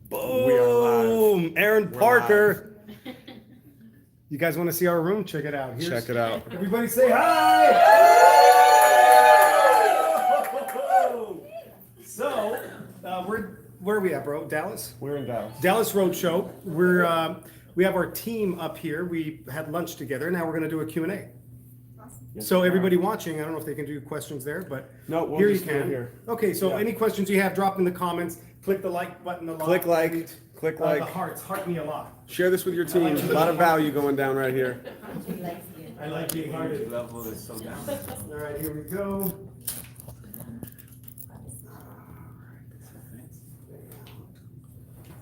Boom! Aaron We're Parker. You guys want to see our room? Check it out. Check it out. Everybody say hi! So, where are we at, bro? Dallas? We're in Dallas. Dallas Roadshow. We have our team up here. We had lunch together. Now we're going to do a Q&A. So everybody watching, I don't know if they can do questions there, but No, we'll here you just do it can. here. Okay, so Yeah. any questions you have, drop in the comments. Click the like button a lot. Click like. The hearts heart me a lot. Share this with your team. A lot of value going down right here. I like being hearted. Level is so down. All right, here we go.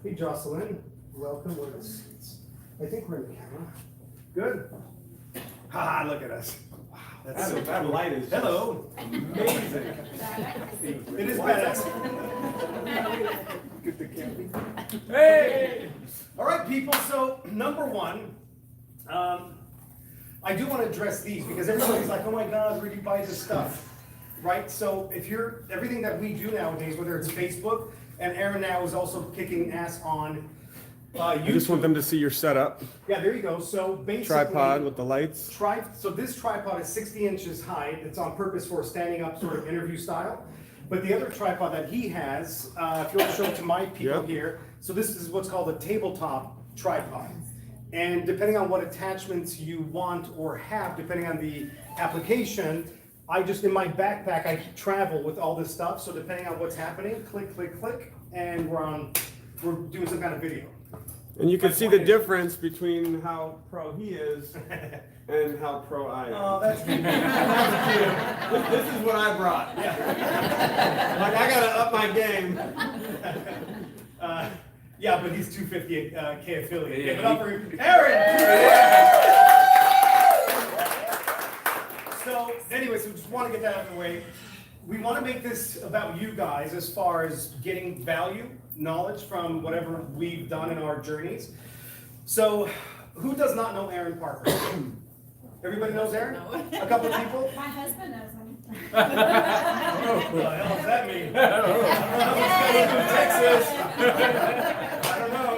Hey, Jocelyn, welcome. I think we're in the camera. Good. Ha! Look at us. Wow, that's so That cool. light is Hello. amazing. It is badass. Get the camera. Hey! All right, people. So number one, I do want to address these because everybody's like, "Oh my God, where do you buy this stuff?" Right? So if you're everything that we do nowadays, whether it's Facebook, and Aaron now is also kicking ass on I YouTube. just want them to see your setup. Yeah, there you go. So basically, Tripod with the lights. So this tripod is 60 inches high. It's on purpose for standing up sort of interview style. But the other tripod that he has, if you want to show it to my people Yep. here, so this is what's called a tabletop tripod. And depending on what attachments you want or have, depending on the application, I just, in my backpack, I travel with all this stuff. So depending on what's happening, click, click, click, and we're doing some kind of video. And you can My see point the is- difference between how pro he is and how pro I am. Oh, that's cute. This is what I brought. Like, I gotta up my game. Yeah, but he's 250K affiliate. Yeah, Give it up for Aaron! So, anyway, so just want to get that out of the way. We want to make this about you guys as far as getting value, knowledge from whatever we've done in our journeys. So, who does not know Aaron Parker? Everybody knows Aaron? A couple of people? My husband knows him. What the hell does that mean? I don't know. Texas. I don't know.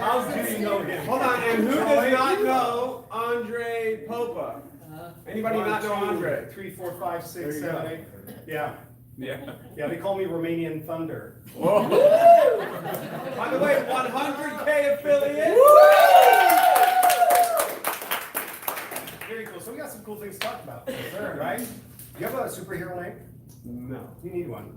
How do you know him? Hold on, and who does not know Andre Popa? Anybody not know Andre? 3, 4, 5, 6, There you 7, go. 8. Yeah. Yeah. Yeah, they call me Romanian Thunder. Whoa. By the way, 100K affiliate. Very cool. So we got some cool things to talk about. Sure, right? You have a superhero name? No. You need one.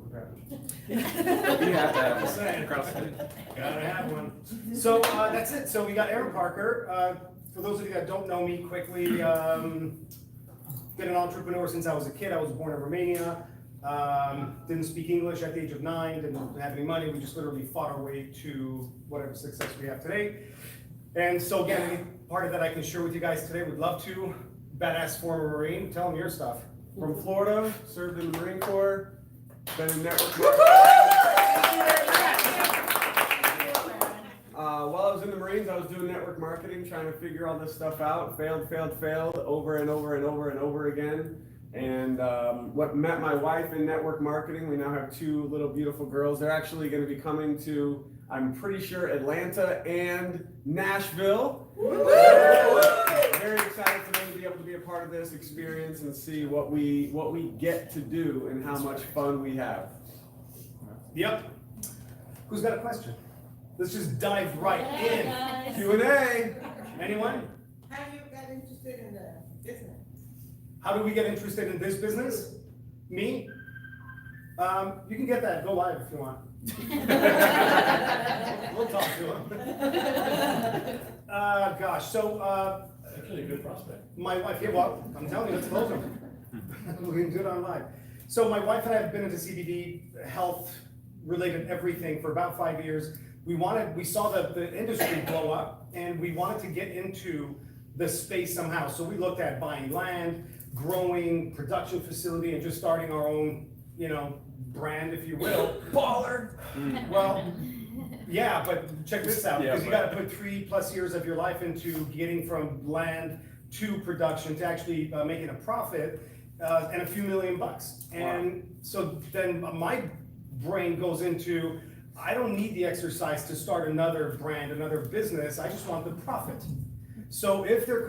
You have to have Just saying. a CrossFit. Gotta have one. So that's it. So we got Aaron Parker. For those of you that don't know me, quickly, been an entrepreneur since I was a kid. I was born in Romania. Didn't speak English at the age of 9. Didn't have any money. We just literally fought our way to whatever success we have today. And so again, any part of that I can share with you guys today. Would love to. Badass former Marine. Tell them your stuff. From Florida, served in the Marine Corps, been in network. While I was in the Marines, I was doing network marketing, trying to figure all this stuff out. Failed over and over and over and over again. And what met my wife in network marketing. We now have 2 little beautiful girls. They're actually going to be coming to, I'm pretty sure, Atlanta and Nashville. Very excited for them to be able to be a part of this experience and see what we get to do and how much fun we have. Yep. Who's got a question? Let's just dive right in. Q&A. Anyone? How you got interested in the business? How do we get interested in this business? Me? You can get that. Go live if you want. We'll talk to him. Gosh, so Actually a good prospect. my wife, yeah, well, I'm telling you, let's close them. We can do it on live. So my wife and I have been into CBD health related everything for about 5 years. We saw the industry blow up and we wanted to get into the space somehow. So we looked at buying land, growing production facility, and just starting our own, brand, if you will. Baller. Well, yeah, but check this out, because you gotta put 3+ years of your life into getting from land to production to actually making a profit, and a few $1 million. And so then my brain goes into, I don't need the exercise to start another brand, another business. I just want the profit. So if there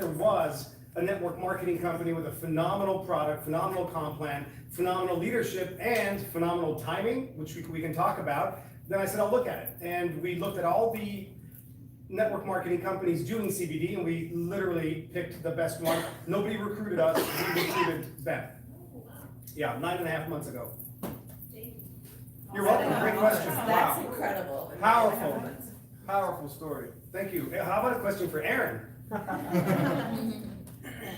was a network marketing company with a phenomenal product, phenomenal comp plan, phenomenal leadership, and phenomenal timing, which we can talk about, then I said, I'll look at it. And we looked at all the network marketing companies doing CBD, and we literally picked the best one. Nobody recruited us, we recruited them. Yeah, 9.5 months ago. You're welcome, great question. That's Wow. incredible. Powerful. Powerful story. Thank you. How about a question for Aaron?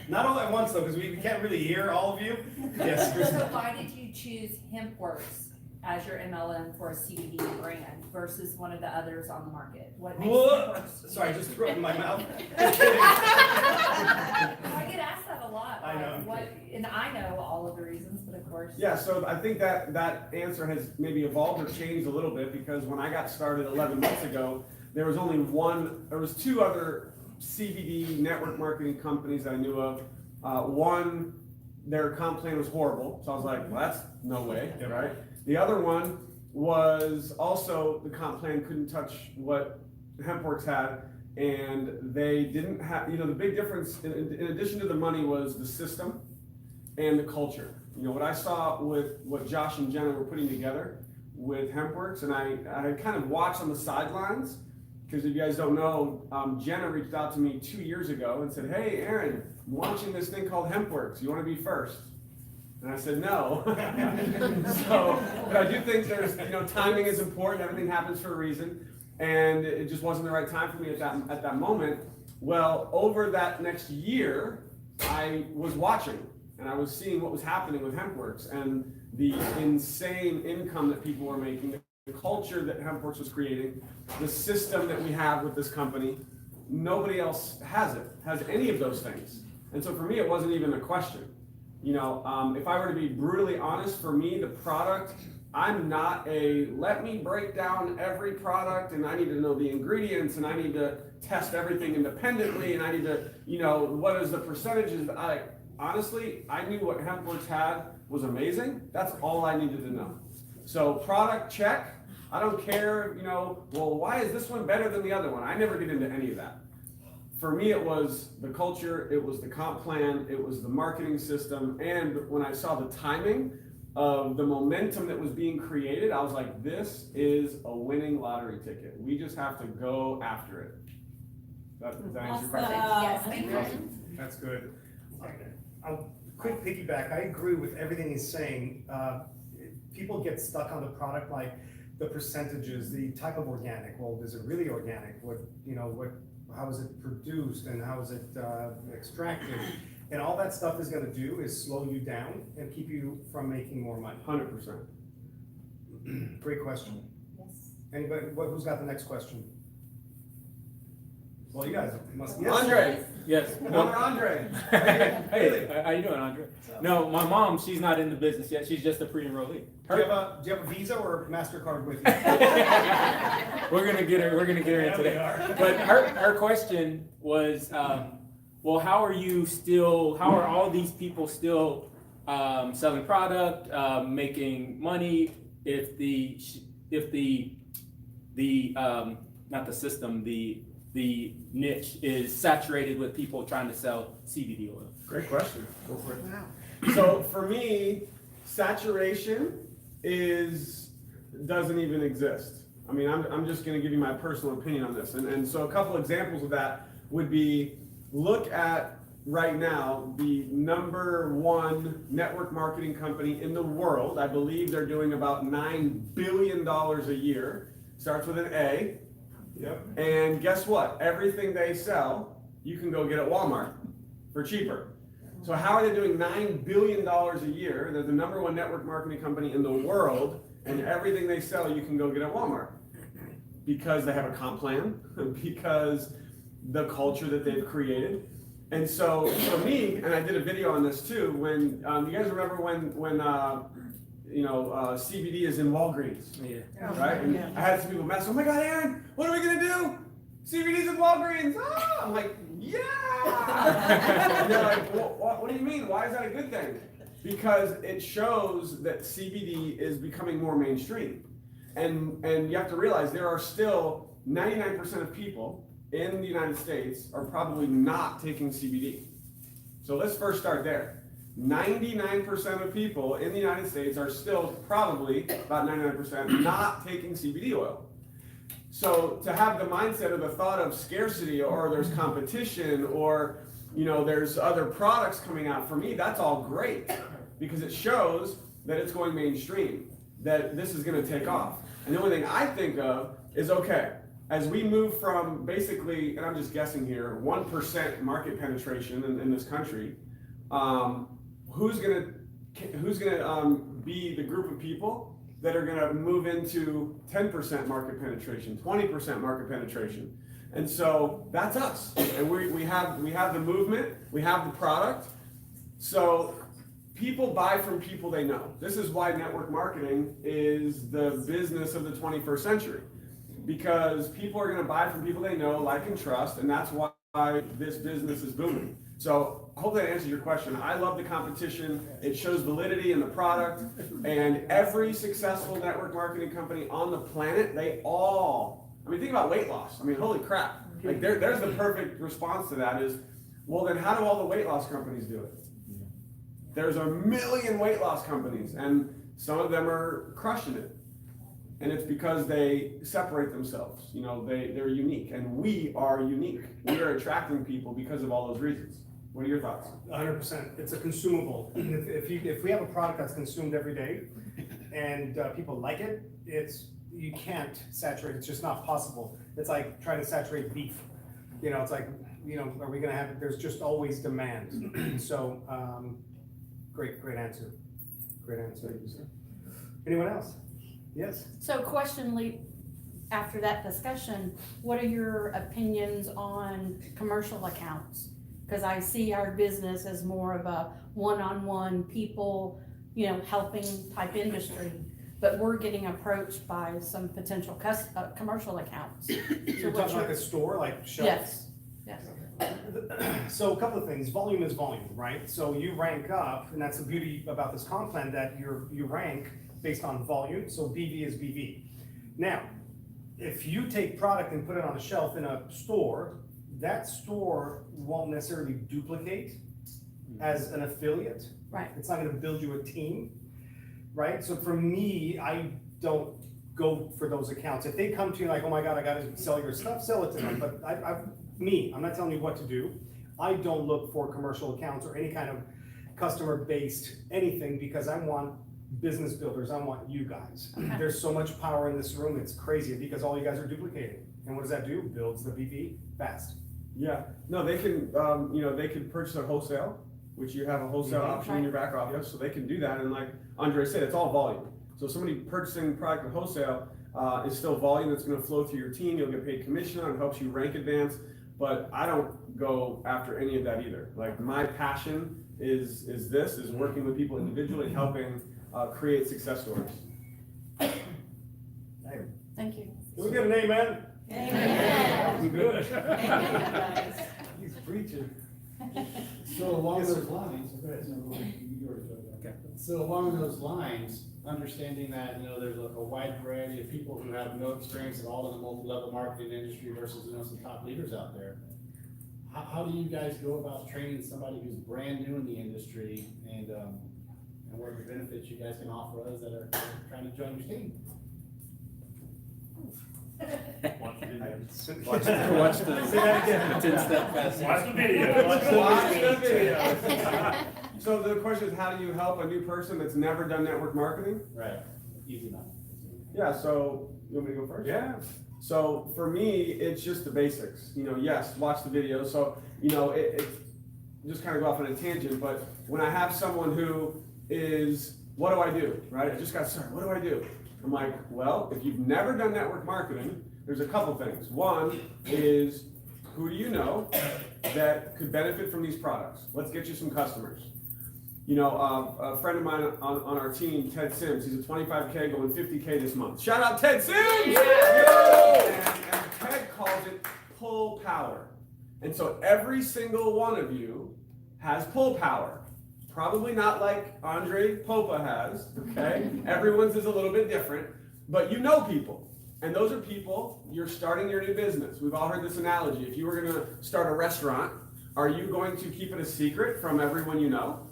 Not all at once though, because we can't really hear all of you. Yes, So Kristen. why did you choose HempWorks as your MLM for a CBD brand versus one of the others on the market? What makes Whoa. HempWorks? Sorry, I just threw it in my mouth. Just kidding. I get asked that a lot. I know. like, What, and I know all of the reasons, but of course. Yeah, so I think that answer has maybe evolved or changed a little bit, because when I got started 11 months ago, there was two other CBD network marketing companies that I knew of. One, their comp plan was horrible, so I was like, well, that's no way, right? The other one was also, the comp plan couldn't touch what HempWorks had, and they didn't have, the big difference, in addition to the money, was the system and the culture. What I saw with what Josh and Jenna were putting together with HempWorks, and I kind of watched on the sidelines, because if you guys don't know, Jenna reached out to me 2 years ago and said, hey, Aaron, I'm launching this thing called HempWorks. You want to be first? And I said, no. So, but I do think there's, timing is important. Everything happens for a reason. And it just wasn't the right time for me at that moment. Well, over that next year, I was watching and I was seeing what was happening with HempWorks and the insane income that people were making, the culture that HempWorks was creating, the system that we have with this company. Nobody else has any of those things. And so for me, it wasn't even a question. If I were to be brutally honest, for me, the product, I'm not let me break down every product and I need to know the ingredients and I need to test everything independently and I need to, what is the percentages? Honestly, I knew what HempWorks had was amazing. That's all I needed to know. So product check. I don't care, well, why is this one better than the other one? I never get into any of that. For me, it was the culture, it was the comp plan, it was the marketing system, and when I saw the timing of the momentum that was being created, I was like, this is a winning lottery ticket. We just have to go after it. Does that answer your question? Yes, thank you. That's good. I'll quick piggyback. I agree with everything he's saying. People get stuck on the product, like the percentages, the type of organic. Well, is it really organic? How is it produced and how is it extracted? And all that stuff is going to do is slow you down and keep you from making more money. 100%. Great question. Yes. Anybody? Who's got the next question? Well, you guys must. Yes. Andre. Yes. Another Andre. Hey, how you doing, Andre? No, my mom, she's not in the business yet. She's just a pre-enrollee. Do you have a Visa or a MasterCard with you? We're gonna get her in today. But her question was, well, how are all these people still selling product, making money if not the system, the niche is saturated with people trying to sell CBD oil? Great question. Go for it. Wow. So for me, saturation doesn't even exist. I mean, I'm just going to give you my personal opinion on this. And so a couple examples of that would be, look at right now the #1 network marketing company in the world. I believe they're doing about $9 billion a year. Starts with an A. Yep. And guess what? Everything they sell, you can go get at Walmart for cheaper. So how are they doing $9 billion a year? They're the #1 network marketing company in the world, and everything they sell, you can go get at Walmart. Because they have a comp plan, because the culture that they've created. And so for me, and I did a video on this too, when, you guys remember when CBD is in Walgreens? Yeah. Right? And I had some people mess, oh my God, Aaron, what are we gonna do? CBD's in Walgreens. Ah! I'm like, yeah! And they're like, what do you mean? Why is that a good thing? Because it shows that CBD is becoming more mainstream. And you have to realize there are still 99% of people in the United States are probably not taking CBD. So let's first start there. 99% of people in the United States are still probably, about 99%, not taking CBD oil. So to have the mindset or the thought of scarcity, or there's competition, or there's other products coming out, for me, that's all great, because it shows that it's going mainstream, that this is going to take off. And the only thing I think of is, okay, as we move from basically, and I'm just guessing here, 1% market penetration in this country, who's gonna be the group of people that are gonna move into 10% market penetration, 20% market penetration? And so that's us. And we have the movement, we have the product. So people buy from people they know. This is why network marketing is the business of the 21st century. Because people are going to buy from people they know, like, and trust, and that's why this business is booming. So hopefully that answers your question. I love the competition. It shows validity in the product, and every successful network marketing company on the planet, think about weight loss. I mean, holy crap. Like there's the perfect response to that is, well, then how do all the weight loss companies do it? There's a million weight loss companies, and some of them are crushing it. And it's because they separate themselves. They're unique, and we are unique. We are attracting people because of all those reasons. What are your thoughts? 100%. It's a consumable. If we have a product that's consumed every day, and people like it, you can't saturate. It's just not possible. It's like trying to saturate beef. It's like, are we gonna have it? There's just always demand. So, great answer. Great answer. Thank you, sir. Anyone else? Yes. So question, Lee, after that discussion, what are your opinions on commercial accounts? Because I see our business as more of a one-on-one people, helping type industry, but we're getting approached by some potential commercial accounts. You're talking like a store, like shelves? Yes. So a couple of things. Volume is volume, right? So you rank up, and that's the beauty about this comp plan, that you rank based on volume. So BV is BV. Now, if you take product and put it on a shelf in a store, that store won't necessarily duplicate as an affiliate. Right. It's not going to build you a team, right? So for me, I don't go for those accounts. If they come to you like, oh my God, I got to sell your stuff, sell it to them. But I'm not telling you what to do. I don't look for commercial accounts or any kind of customer-based anything, because I want business builders. I want you guys. Okay. There's so much power in this room. It's crazy, because all you guys are duplicating. And what does that do? Builds the BV fast. Yeah. No, they can, they can purchase a wholesale, which you have a wholesale option in your back office. So they can do that. And like Andre said, it's all volume. So somebody purchasing product at wholesale is still volume that's going to flow through your team. You'll get paid commission on it, helps you rank advance. But I don't go after any of that either. Like my passion is working with people individually, helping create success stories. Thank you. Can we get an amen? Amen. Good. Amen. He's preaching. So along Yes, sir. those lines, so along those lines, understanding that, there's a wide variety of people who have no experience at all in the multi-level marketing industry versus, some top leaders out there. How do you guys go about training somebody who's brand new in the industry, and what are the benefits you guys can offer us that are trying to join your team? Watch the Say 10-step fast. Watch the video. Watch the video. So the question is, how do you help a new person that's never done network marketing? Right, easy enough. Yeah, so you want me to go first? Yeah. So for me, it's just the basics. Yes, watch the video. So, it just kind of go off on a tangent, but when I have someone who is, what do I do, right? I just got started, what do I do? I'm like, well, if you've never done network marketing, there's a couple things. One is, who do you know that could benefit from these products? Let's get you some customers. A friend of mine on our team, Ted Sims, he's a 25K going 50K this month. Shout out Ted Sims! Yeah. And Ted calls it pull power. And so every single one of you has pull power. Probably not like Andre Popa has, okay? Everyone's is a little bit different, but you know people. And those are people, you're starting your new business. We've all heard this analogy. If you were gonna start a restaurant, are you going to keep it a secret from everyone you know?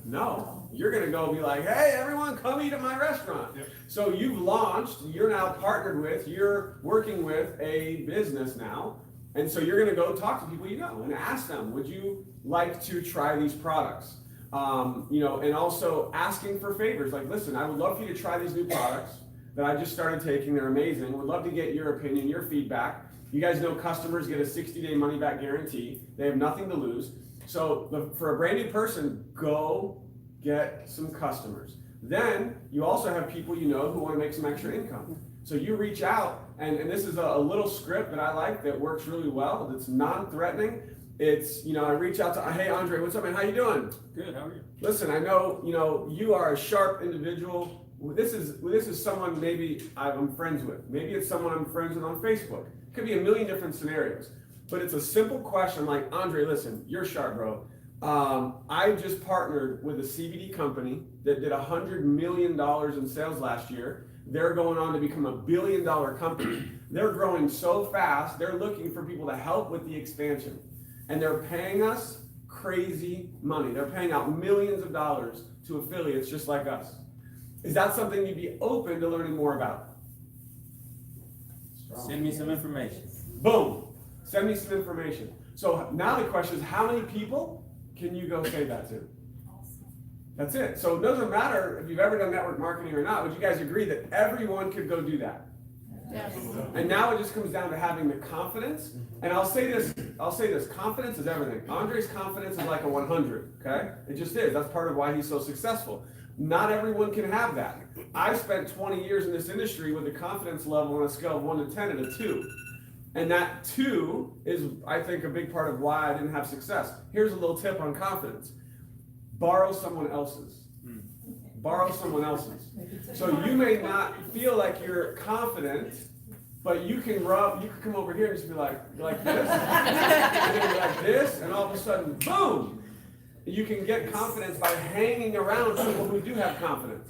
No. You're gonna go be like, hey, everyone, come eat at my restaurant. Yep. So you've launched, you're now partnered with, you're working with a business now. And so you're gonna go talk to people you know and ask them, would you like to try these products? And also asking for favors. Like, listen, I would love for you to try these new products that I just started taking. They're amazing. Would love to get your opinion, your feedback. You guys know customers get a 60-day money-back guarantee. They have nothing to lose. So for a brand new person, go get some customers. Then you also have people you know who want to make some extra income. So you reach out, and this is a little script that I like that works really well. That's non-threatening. It's, I reach out to, hey, Andre, what's up, man? How you doing? Good, how are you? Listen, I know, you are a sharp individual. This is someone maybe I'm friends with. Maybe it's someone I'm friends with on Facebook. It could be a million different scenarios. But it's a simple question like, Andre, listen, you're sharp, bro. I just partnered with a CBD company that did $100 million in sales last year. They're going on to become a $1 billion company. They're growing so fast, they're looking for people to help with the expansion. And they're paying us crazy money. They're paying out millions of dollars to affiliates just like us. Is that something you'd be open to learning more about? Send me some information. Boom. Send me some information. So now the question is, how many people can you go say that to? That's it. So it doesn't matter if you've ever done network marketing or not. Would you guys agree that everyone could go do that? Yes. And now it just comes down to having the confidence. And I'll say this, confidence is everything. Andre's confidence is like a 100, okay? It just is. That's part of why he's so successful. Not everyone can have that. I've spent 20 years in this industry with a confidence level on a scale of 1 to 10 at a 2. And that 2 is, I think, a big part of why I didn't have success. Here's a little tip on confidence. Borrow someone else's. Borrow someone else's. So you may not feel like you're confident, but you can come over here and just be like this, and then be like this, and all of a sudden, boom! You can get confidence by hanging around people who do have confidence.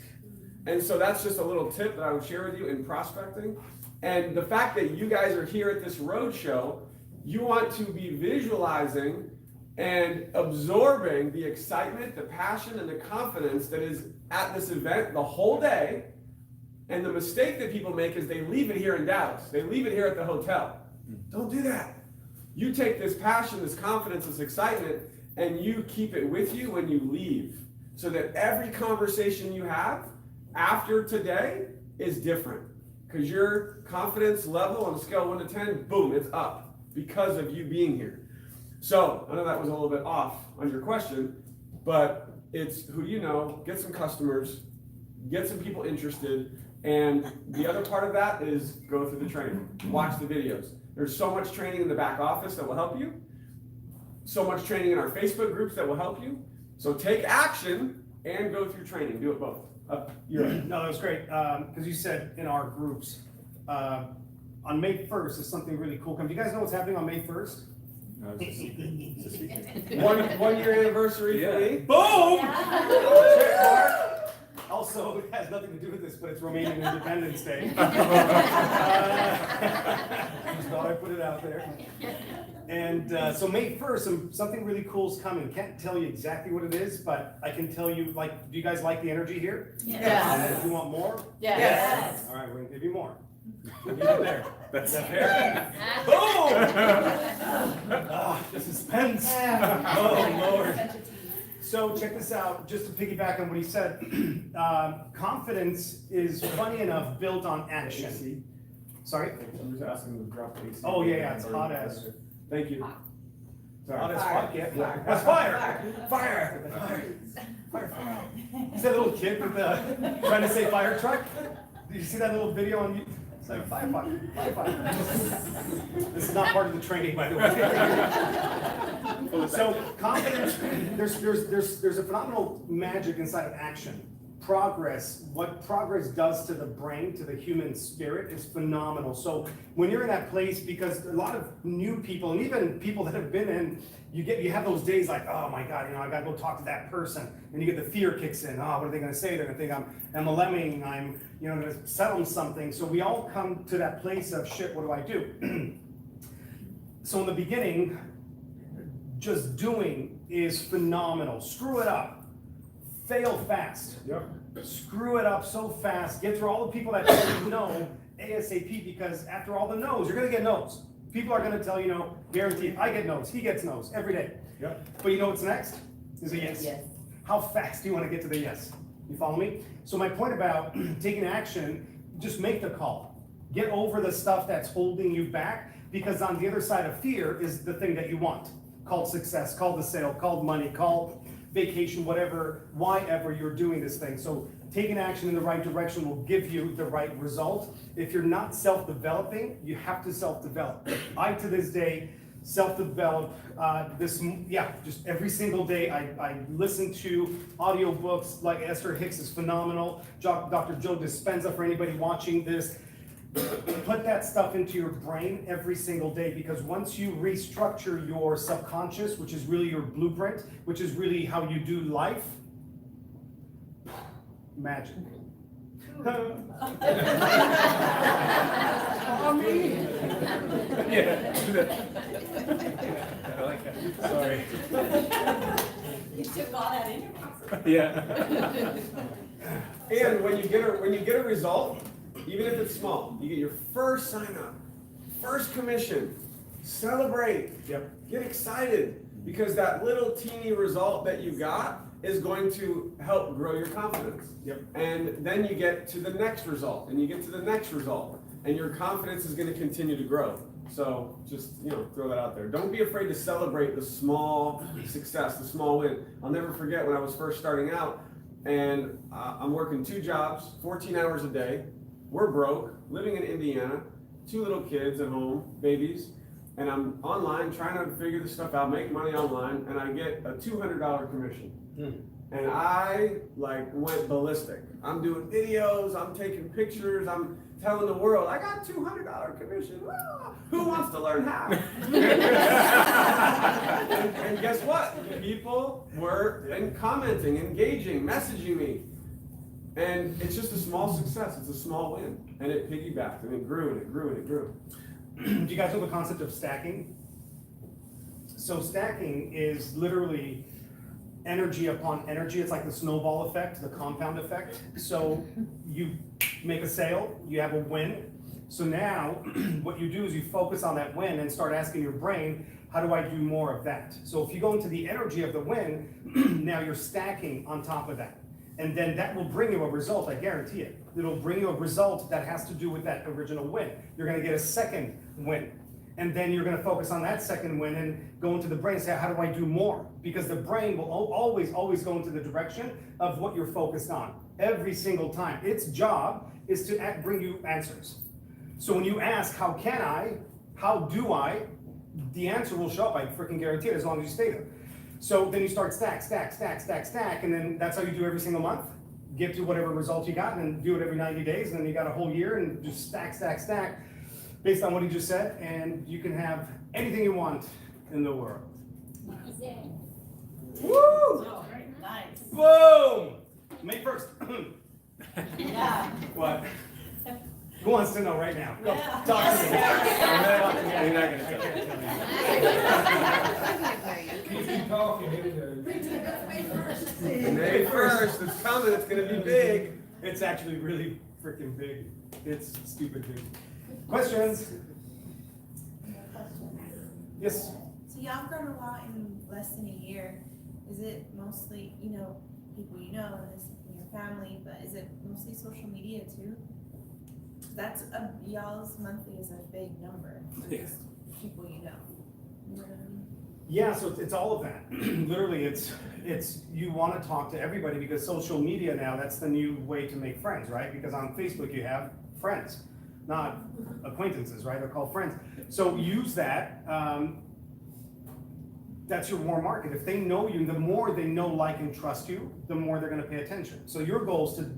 And so that's just a little tip that I would share with you in prospecting. And the fact that you guys are here at this road show, you want to be visualizing and absorbing the excitement, the passion, and the confidence that is at this event the whole day. And the mistake that people make is they leave it here in Dallas. They leave it here at the hotel. Don't do that. You take this passion, this confidence, this excitement, and you keep it with you when you leave. So that every conversation you have after today is different. Because your confidence level on a scale of 1 to 10, boom, it's up because of you being here. So, I know that was a little bit off on your question, but it's who you know, get some customers, get some people interested, and the other part of that is go through the training, watch the videos. There's so much training in the back office that will help you, so much training in our Facebook groups that will help you. So take action and go through training, do it both. You're right. No, that was great, because you said in our groups, on May 1st is something really cool. Do you guys know what's happening on May 1st? No, it's a secret. It's a secret. One year anniversary for me. Boom! Yeah. Also, it has nothing to do with this, but it's Romanian Independence Day. Just thought I'd put it out there. And so May 1st, something really cool is coming. Can't tell you exactly what it is, but I can tell you, do you guys like the energy here? Yes. Do you want more? Yes. All right, we're gonna give you more. We'll give you there. That's fair. Boom! The suspense. Oh, Lord. So check this out, just to piggyback on what he said. Confidence is, funny enough, built on action. Sorry? I'm just asking to drop the AC. Oh, yeah, it's hot as. Thank you. Hot as Sorry. fuck, yeah. That's fire! Fire! Fire! You see that little kid with trying to say fire truck? Did you see that little video on YouTube? It's like fire. This is not part of the training, by the way. So confidence, there's a phenomenal magic inside of action. what progress does to the brain, to the human spirit is phenomenal. So when you're in that place, because a lot of new people, and even people that have been in, you have those days like, oh my God, I gotta go talk to that person. And you get the fear kicks in. Oh, what are they gonna say? They're gonna think I'm a lemming, I'm gonna settle something. So we all come to that place of shit, what do I do? So in the beginning, just doing is phenomenal. Screw it up. Fail fast. Yep. Screw it up so fast. Get through all the people that tell you no ASAP, because after all the no's, you're gonna get no's. People are gonna tell you no, guaranteed. I get no's, he gets no's every day. Yep. But you know what's next? Is a yes. Yes. How fast do you wanna get to the yes? You follow me? So my point about taking action, just make the call. Get over the stuff that's holding you back, because on the other side of fear is the thing that you want. Called success, called the sale, called money, called vacation, whatever, why ever you're doing this thing. So taking action in the right direction will give you the right result. If you're not self-developing, you have to self-develop. I, to this day, self-develop just every single day. I listen to audiobooks like Esther Hicks is phenomenal. Dr. Joe Dispenza, for anybody watching this. Put that stuff into your brain every single day, because once you restructure your subconscious, which is really your blueprint, which is really how you do life, magic. Yeah. I like that. Sorry. You took all that in your pocket. Yeah. And when you get a result, even if it's small, you get your first sign up, first commission, celebrate. Yep. Get excited, because that little teeny result that you got is going to help grow your confidence. Yep. And then you get to the next result, and you get to the next result, and your confidence is going to continue to grow. So just, throw that out there. Don't be afraid to celebrate the small success, the small win. I'll never forget when I was first starting out, and I'm working 2 jobs, 14 hours a day. We're broke, living in Indiana, 2 little kids at home, babies, and I'm online trying to figure this stuff out, make money online, and I get a $200 commission. And I went ballistic. I'm doing videos, I'm taking pictures, I'm telling the world, I got $200 commission. Ah, who wants to learn how? and guess what? People were commenting, engaging, messaging me. And it's just a small success, it's a small win. And it piggybacked, and it grew, and it grew, and it grew. Do you guys know the concept of stacking? So stacking is literally energy upon energy. It's like the snowball effect, the compound effect. So you make a sale, you have a win. So now what you do is you focus on that win and start asking your brain, how do I do more of that? So if you go into the energy of the win, now you're stacking on top of that. And then that will bring you a result, I guarantee it. It'll bring you a result that has to do with that original win. You're gonna get a second win. And then you're gonna focus on that second win and go into the brain and say, how do I do more? Because the brain will always go into the direction of what you're focused on every single time. Its job is to bring you answers. So when you ask, how can I, how do I, the answer will show up, I freaking guarantee it, as long as you stay there. So then you start stack, and then that's how you do every single month. Get to whatever result you got, and then do it every 90 days, and then you got a whole year, and just stack, based on what he just said, and you can have anything you want in the world. Woo! Oh, nice. Boom! May 1st. Yeah. What? Who wants to know right now? Go, Yeah. talk to me. You're not gonna Keep talking. May 1st, it's coming, it's gonna be big. It's actually really freaking big. It's stupid big. Questions? Yes? So y'all have grown a lot in less than a year. Is it mostly, people in your family, but is it mostly social media too? That's y'all's monthly is a big number. Yes. People you know. You know what I mean? Yeah, so it's all of that. Literally, it's you want to talk to everybody, because social media now, that's the new way to make friends, right? Because on Facebook you have friends, not acquaintances, right? They're called friends. So use that. that's your warm market. If they know you, the more they know, like, and trust you, the more they're gonna pay attention. So your goal is to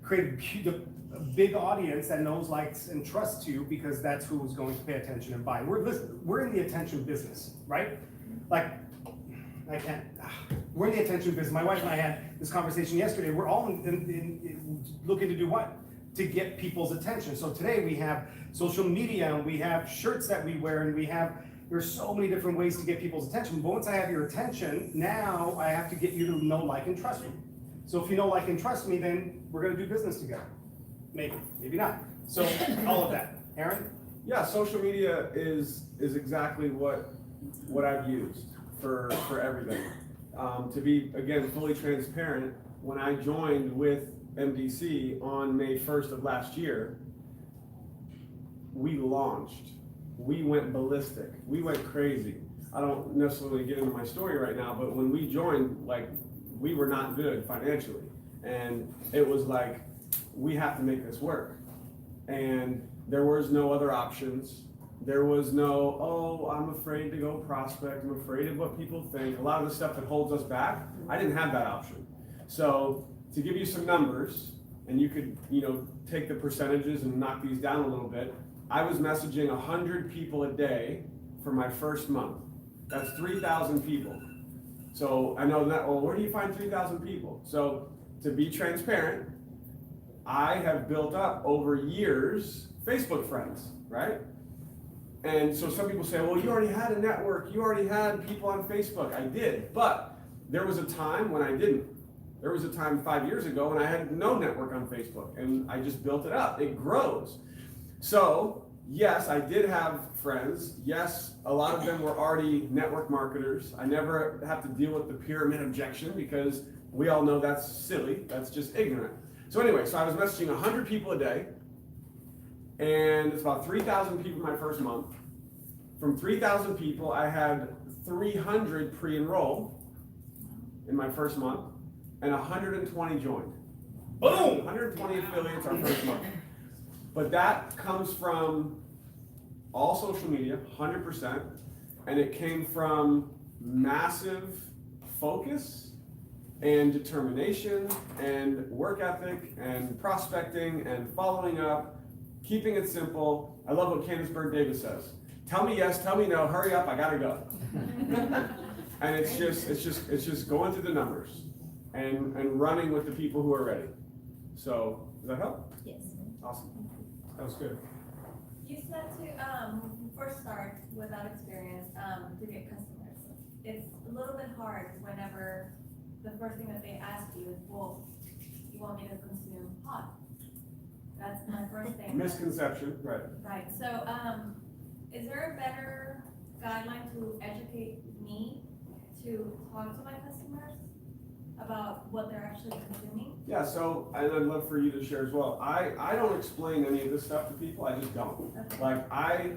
create a big audience that knows, likes, and trusts you, because that's who's going to pay attention and buy. We're in the attention business, right? Like, we're in the attention business. My wife and I had this conversation yesterday. We're all looking to do what? To get people's attention. So today we have social media, and we have shirts that we wear, and there's so many different ways to get people's attention. But once I have your attention, now I have to get you to know, like, and trust me. So if you know, like, and trust me, then we're gonna do business together. Maybe not. So all of that. Aaron? Yeah, social media is exactly what I've used for everything. To be, again, fully transparent, when I joined with MDC on May 1st of last year, we launched. We went ballistic. We went crazy. I don't necessarily get into my story right now, but when we joined, like, we were not good financially. And it was like, we have to make this work. And there was no other options. There was no, oh, I'm afraid to go prospect. I'm afraid of what people think. A lot of the stuff that holds us back, I didn't have that option. So to give you some numbers, and you could, take the percentages and knock these down a little bit, I was messaging 100 people a day for my first month. That's 3,000 people. So I know that, well, where do you find 3,000 people? So to be transparent, I have built up over years Facebook friends, right? And so some people say, well, you already had a network, you already had people on Facebook. I did, but there was a time when I didn't. There was a time 5 years ago when I had no network on Facebook, and I just built it up. It grows. So yes, I did have friends. Yes, a lot of them were already network marketers. I never have to deal with the pyramid objection, because we all know that's silly. That's just ignorant. So anyway, so I was messaging 100 people a day, and it's about 3,000 people my first month. From 3,000 people, I had 300 pre-enroll in my first month, and 120 joined. Boom! 120 affiliates our first month. But that comes from all social media, 100%, and it came from massive focus and determination and work ethic and prospecting and following up, keeping it simple. I love what Candace Bird Davis says. Tell me yes, tell me no, hurry up, I gotta go. And it's just going through the numbers and running with the people who are ready. So, does that help? Yes. Awesome. That was good. You said to first start without experience to get customers. It's a little bit hard whenever the first thing that they ask you is, well, you want me to consume pot? That's my first thing. Misconception, right. Right. So is there a better guideline to educate me to talk to my customers about what they're actually consuming? Yeah, so and I'd love for you to share as well. I don't explain any of this stuff to people, I just don't. Okay. Like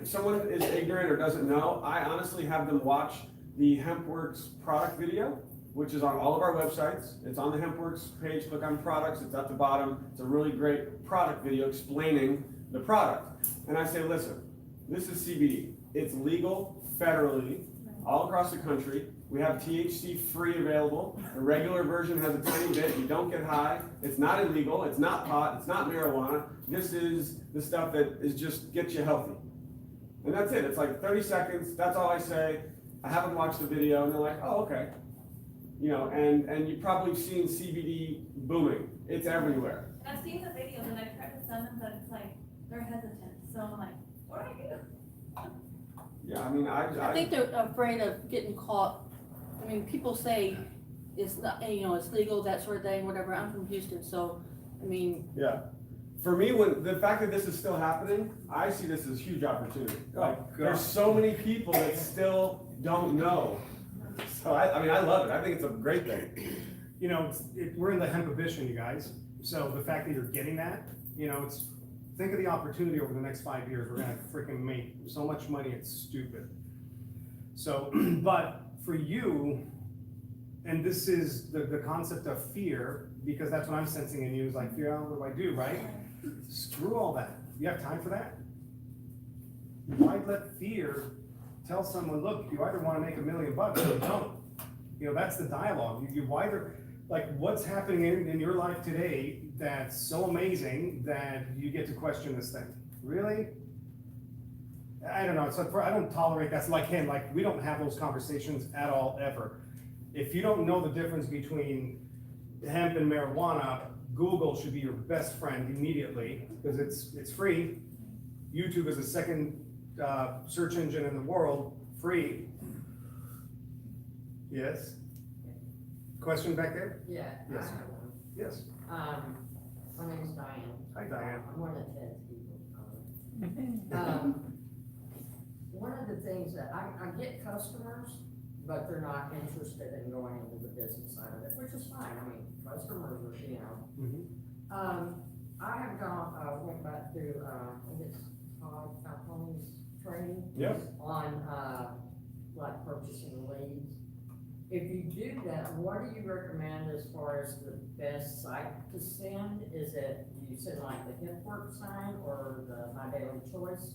if someone is ignorant or doesn't know, I honestly have them watch the HempWorks product video, which is on all of our websites. It's on the HempWorks page, click on products, it's at the bottom. It's a really great product video explaining the product. And I say, listen, this is CBD. It's legal federally all across the country. We have THC free available. The regular version has a tiny bit. You don't get high. It's not illegal. It's not pot. It's not marijuana. This is the stuff that is just gets you healthy. And that's it. It's like 30 seconds. That's all I say. I haven't watched the video, and they're like, oh, okay. And you've probably seen CBD booming. It's everywhere. And I've seen the videos and I try to send them, but it's like they're hesitant. So I'm like, what do I do? Yeah, I mean, I think they're afraid of getting caught. I mean, people say it's not, it's legal, that sort of thing, whatever. I'm from Houston, so, I mean. Yeah. For me, when the fact that this is still happening, I see this as a huge opportunity. Like, there's so many people that still don't know. So I love it. I think it's a great thing. We're in the hemp ambition, you guys. So the fact that you're getting that, think of the opportunity over the next 5 years. We're gonna freaking make so much money, it's stupid. So, but for you, and this is the concept of fear, because that's what I'm sensing in you, is like, fear, what do I do, right? Screw all that. You have time for that? Why let fear tell someone, look, you either wanna make $1 million or you don't. You know, that's the dialogue. You either, like, what's happening in your life today that's so amazing that you get to question this thing? Really? I don't know, it's like, I don't tolerate, that's like him, like, we don't have those conversations at all, ever. If you don't know the difference between hemp and marijuana, Google should be your best friend immediately, because it's free. YouTube is the second search engine in the world, free. Yes? Question back there? Yeah. Yes. I have one. Yes. My name's Diane. Hi, Diane. I'm one of Ted's people. One of the things that I get customers, but they're not interested in going into the business side of it, which is fine. I mean, customers are, you know. I have went back through, I think it's Todd Falcone's training. Yep. On, like purchasing leads. If you do that, what do you recommend as far as the best site to send? Is it, you send like the HipWork sign or the My Daily Choice?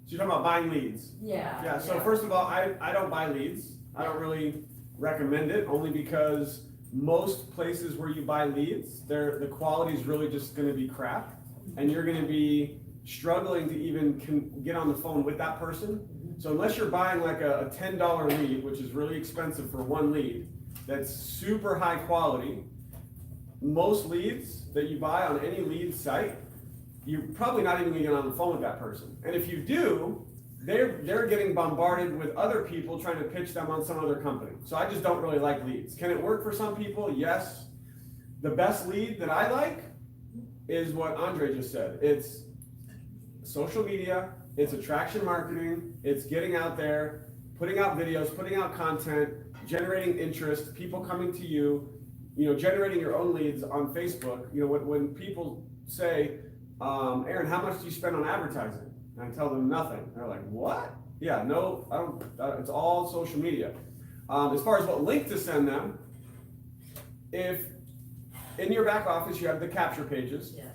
So you're talking about buying leads? Yeah. Yeah, so first of all, I don't buy leads. I don't really recommend it, only because most places where you buy leads, the quality is really just gonna be crap. And you're gonna be struggling to even get on the phone with that person. So unless you're buying like a $10 lead, which is really expensive for one lead, that's super high quality, most leads that you buy on any lead site, you're probably not even gonna get on the phone with that person. And if you do, they're getting bombarded with other people trying to pitch them on some other company. So I just don't really like leads. Can it work for some people? Yes. The best lead that I like is what Andre just said. It's social media, it's attraction marketing, it's getting out there, putting out videos, putting out content, generating interest, people coming to you, you know, generating your own leads on Facebook. You know, when people say, Aaron, how much do you spend on advertising? And I tell them nothing. They're like, what? Yeah, no, I don't, it's all social media. As far as what link to send them, if in your back office you have the capture pages, Yeah.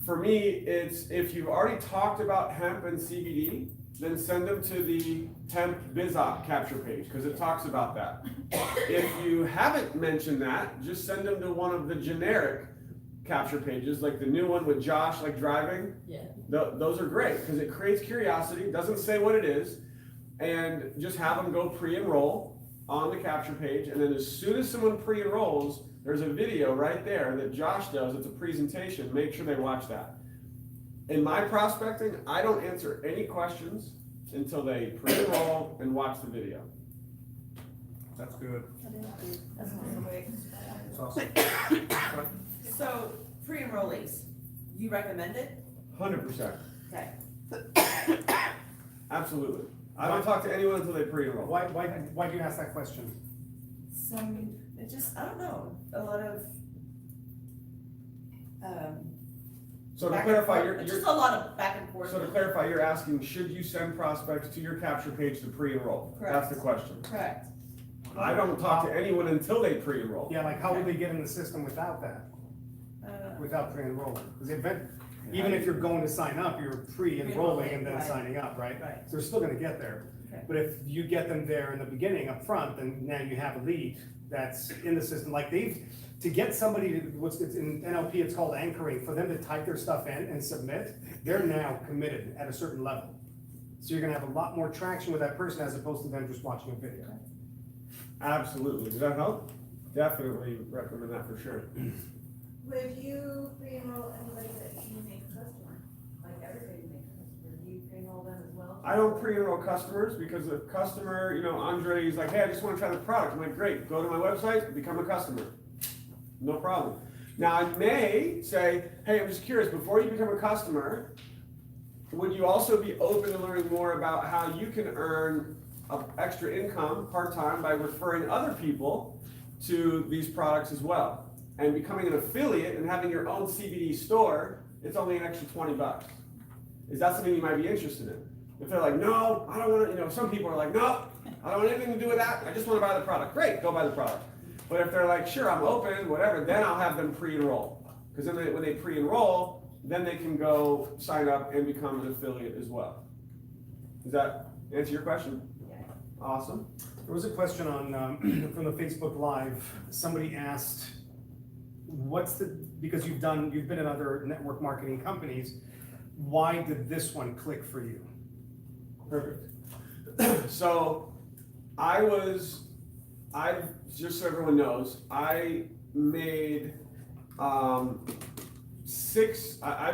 for me, it's if you've already talked about hemp and CBD, then send them to the hemp BizOp capture page, because it talks about that. If you haven't mentioned that, just send them to one of the generic capture pages, like the new one with Josh, like driving. Yeah. Those are great, because it creates curiosity, doesn't say what it is, and just have them go pre-enroll on the capture page, and then as soon as someone pre-enrolls, there's a video right there that Josh does. It's a presentation. Make sure they watch that. In my prospecting, I don't answer any questions until they pre-enroll and watch the video. That's good. That's great. That's awesome. So, pre-enrollees, you recommend it? 100%. Okay. Absolutely. I don't talk to anyone until they pre-enroll. Why do you ask that question? Some, it just, I don't know, a lot of, So to back and clarify, forth. Just a lot of back and forth. So to clarify, you're asking, should you send prospects to your capture page to pre-enroll? Correct. That's the question. Correct. I don't talk to anyone until they pre-enroll. Yeah, like how would they get in the system without that? Without pre-enrolling? Because even if you're going to sign up, you're pre-enrolling and then Right. signing up, right? Right. So they're still gonna get there. Okay. But if you get them there in the beginning up front, then now you have a lead that's in the system. Like to get somebody to, it's in NLP, it's called anchoring, for them to type their stuff in and submit, they're now committed at a certain level. So you're gonna have a lot more traction with that person as opposed to them just watching a video. Absolutely. Does that help? Definitely recommend that for sure. Would you pre-enroll anybody that you make a customer? Like everybody makes a customer, do you pre-enroll them as well? I don't pre-enroll customers because a customer, you know, Andre is like, hey, I just want to try the product. I'm like, great, go to my website, become a customer. No problem. Now I may say, hey, I'm just curious, before you become a customer, would you also be open to learning more about how you can earn extra income part-time by referring other people to these products as well? And becoming an affiliate and having your own CBD store, it's only an extra $20. Is that something you might be interested in? If they're like, no, I don't want to, you know, some people are like, no, I don't want anything to do with that. I just want to buy the product. Great, go buy the product. But if they're like, sure, I'm open, whatever, then I'll have them pre-enroll. Because then when they pre-enroll, then they can go sign up and become an affiliate as well. Is that answer your question? Awesome. There was a question on, from the Facebook Live. Somebody asked, because you've been in other network marketing companies, why did this one click for you? Perfect. So just so everyone knows, I made I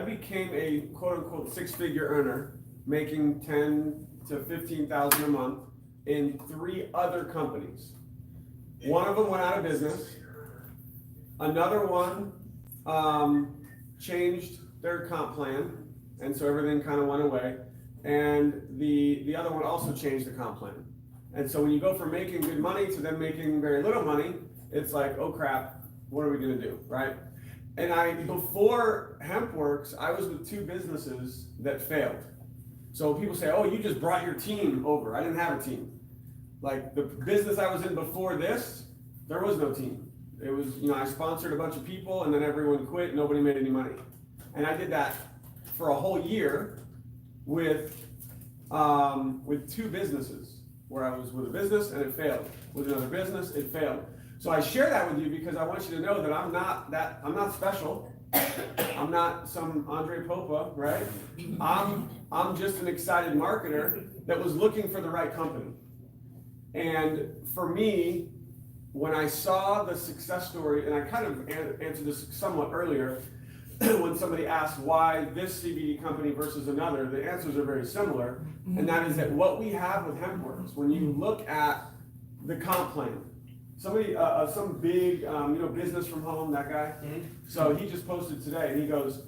became a quote unquote 6-figure earner, making 10 to 15,000 a month in 3 other companies. One of them went out of business. Another one changed their comp plan, and so everything kind of went away. And the other one also changed the comp plan. And so when you go from making good money to then making very little money, it's like, oh crap, what are we gonna do, right? And before HempWorks, I was with 2 businesses that failed. So people say, oh, you just brought your team over. I didn't have a team. Like the business I was in before this, there was no team. It was, I sponsored a bunch of people and then everyone quit, nobody made any money. And I did that for a whole year with 2 businesses, where I was with a business and it failed. With another business, it failed. So I share that with you because I want you to know that I'm not special. I'm not some Andre Popa, right? I'm just an excited marketer that was looking for the right company. And for me, when I saw the success story, and I kind of answered this somewhat earlier, when somebody asked why this CBD company versus another, the answers are very similar. And that is that what we have with HempWorks, when you look at the comp plan, somebody, some big, business from home, that guy. So he just posted today, and he goes,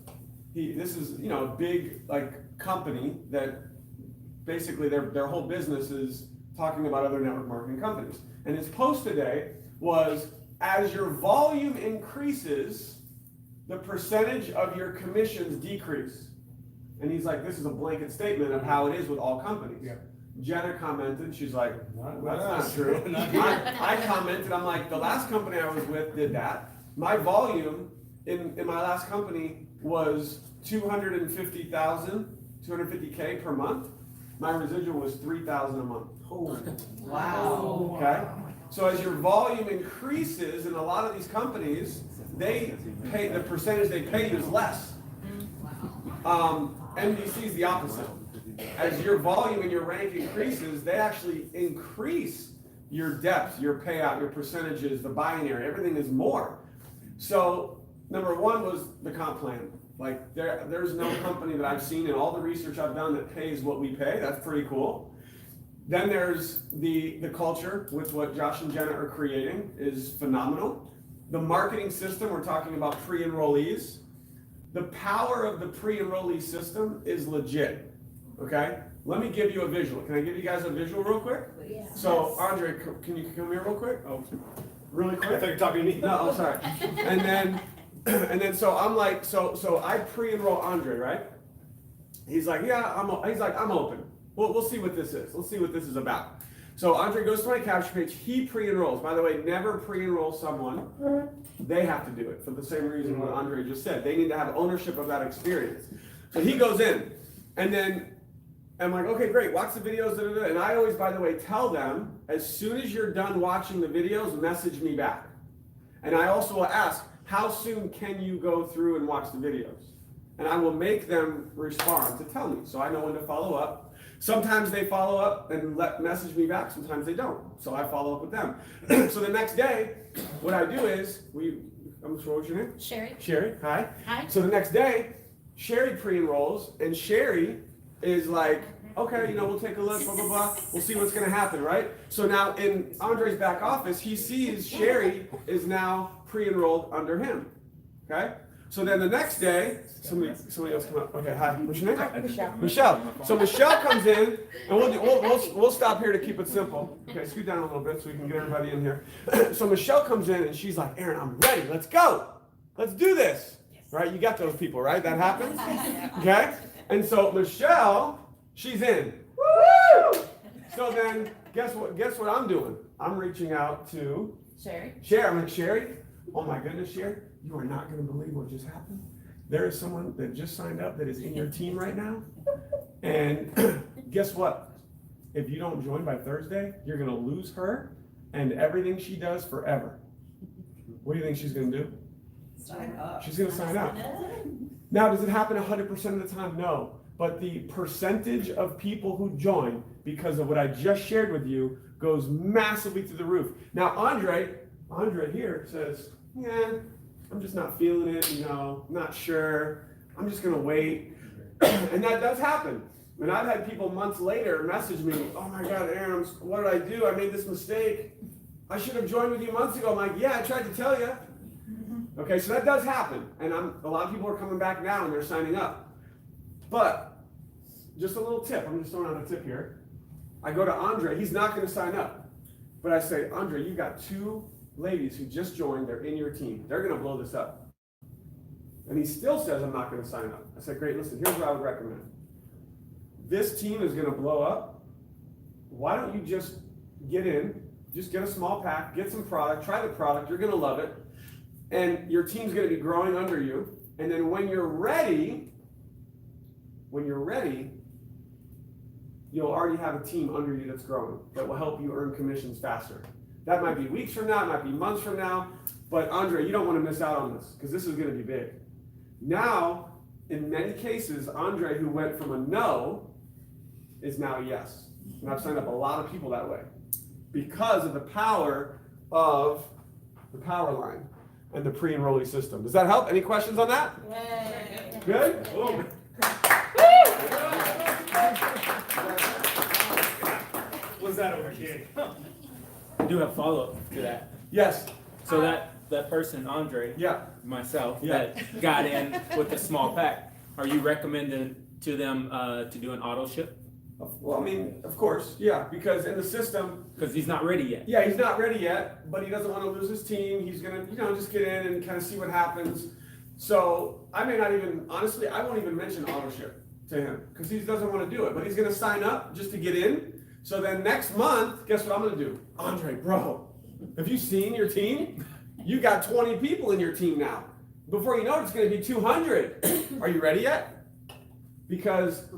this is, a big company that basically their whole business is talking about other network marketing companies. And his post today was, as your volume increases, the percentage of your commissions decrease. And he's like, this is a blanket statement of how it is with all companies. Yeah. Jenna commented, she's like, that's not true. I commented, I'm like, the last company I was with did that. My volume in my last company was 250K per month. My residual was 3,000 a month. Oh, wow. Okay? So as your volume increases in a lot of these companies, they pay, the percentage they pay you is less. NBC is the opposite. As your volume and your rank increases, they actually increase your depth, your payout, your percentages, the binary, everything is more. So number one was the comp plan. Like there's no company that I've seen in all the research I've done that pays what we pay. That's pretty cool. Then there's the culture with what Josh and Jenna are creating is phenomenal. The marketing system, we're talking about pre-enrollees. The power of the pre-enrollee system is legit, okay? Let me give you a visual. Can I give you guys a visual real quick? Yeah. So, Andre, can you come here real quick? Oh, really quick? I thought you were talking to me. No, oh, sorry. And then so I'm like, so I pre-enroll Andre, right? He's like, yeah, I'm open. We'll see what this is. Let's see what this is about. So Andre goes to my capture page. He pre-enrolls. By the way, never pre-enroll someone. They have to do it for the same reason what Andre just said. They need to have ownership of that experience. So he goes in, and then I'm like, okay, great, watch the videos, and I always, by the way, tell them, as soon as you're done watching the videos, message me back. And I also will ask, how soon can you go through and watch the videos? And I will make them respond to tell me, so I know when to follow up. Sometimes they follow up and message me back, sometimes they don't. So I follow up with them. So the next day, what I do is, what was your name? Sherry. Sherry, hi. Hi. So the next day, Sherry pre-enrolls, and Sherry is like, okay, we'll take a look, blah, blah, blah. We'll see what's gonna happen, right? So now in Andre's back office, he sees Sherry is now pre-enrolled under him, okay? So then the next day, somebody else come up. Okay, hi, what's your name? Michelle. Michelle. So Michelle comes in, and we'll stop here to keep it simple. Okay, scoot down a little bit so we can get everybody in here. So Michelle comes in, and she's like, Aaron, I'm ready. Let's go. Let's do this. Right? You got those people, right? That happens. Okay. And so Michelle, she's in. Woo! So then, guess what I'm doing? I'm reaching out to Sherry. I'm like, Sherry, oh my goodness, Sherry, you are not going to believe what just happened. There is someone that just signed up that is in your team right now. And guess what? if you don't join by Thursday, you're gonna lose her and everything she does forever. What do you think she's gonna do? Sign up. She's gonna sign up. Now, does it happen 100% of the time? No. But the percentage of people who join because of what I just shared with you goes massively through the roof. Now, Andre here says, yeah, I'm just not feeling it, not sure. I'm just gonna wait. And that does happen. And I've had people months later message me, oh my God, Aaron, what did I do? I made this mistake. I should have joined with you months ago. I'm like, yeah, I tried to tell you. Okay, so that does happen. And a lot of people are coming back now and they're signing up. But just a little tip, I'm just throwing out a tip here. I go to Andre, he's not gonna sign up. But I say, Andre, you've got 2 ladies who just joined, they're in your team. They're gonna blow this up. And he still says, I'm not gonna sign up. I said, great, listen, here's what I would recommend. This team is gonna blow up. Why don't you just get in, just get a small pack, get some product, try the product, you're gonna love it. And your team's gonna be growing under you. And then when you're ready, you'll already have a team under you that's growing that will help you earn commissions faster. That might be weeks from now, it might be months from now, but Andre, you don't want to miss out on this because this is going to be big. Now, in many cases, Andre, who went from a no, is now a yes. And I've signed up a lot of people that way because of the power of the power line and the pre-enrollee system. Does that help? Any questions on that? Yay. Good? Boom. Was that over here? I do have follow-up to that. Yes. So that person, Andre, Yeah. myself, Yeah. that got in with a small pack, are you recommending to them to do an auto ship? Well, I mean, of course, yeah, because in the system, Because he's not ready yet. yeah, he's not ready yet, but he doesn't want to lose his team. He's gonna, just get in and kind of see what happens. So I may not even, honestly, I won't even mention auto ship to him because he doesn't want to do it, but he's gonna sign up just to get in. So then next month, guess what I'm gonna do? Andre, bro, have you seen your team? You got 20 people in your team now. Before you know it, it's gonna be 200. Are you ready yet? Because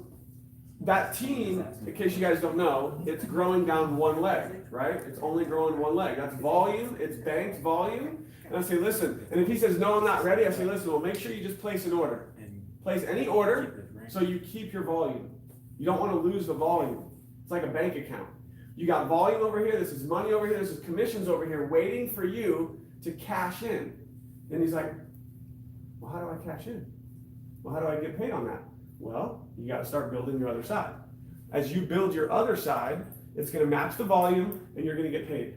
that team, in case you guys don't know, it's growing down one leg, right? It's only growing one leg. That's volume, it's banked volume. And I say, listen, and if he says, no, I'm not ready, I say, listen, well, make sure you just place an order. Place any order so you keep your volume. You don't want to lose the volume. It's like a bank account. You got volume over here, this is money over here, this is commissions over here waiting for you to cash in. And he's like, well, how do I cash in? Well, how do I get paid on that? Well, you got to start building your other side. As you build your other side, it's going to match the volume and you're going to get paid.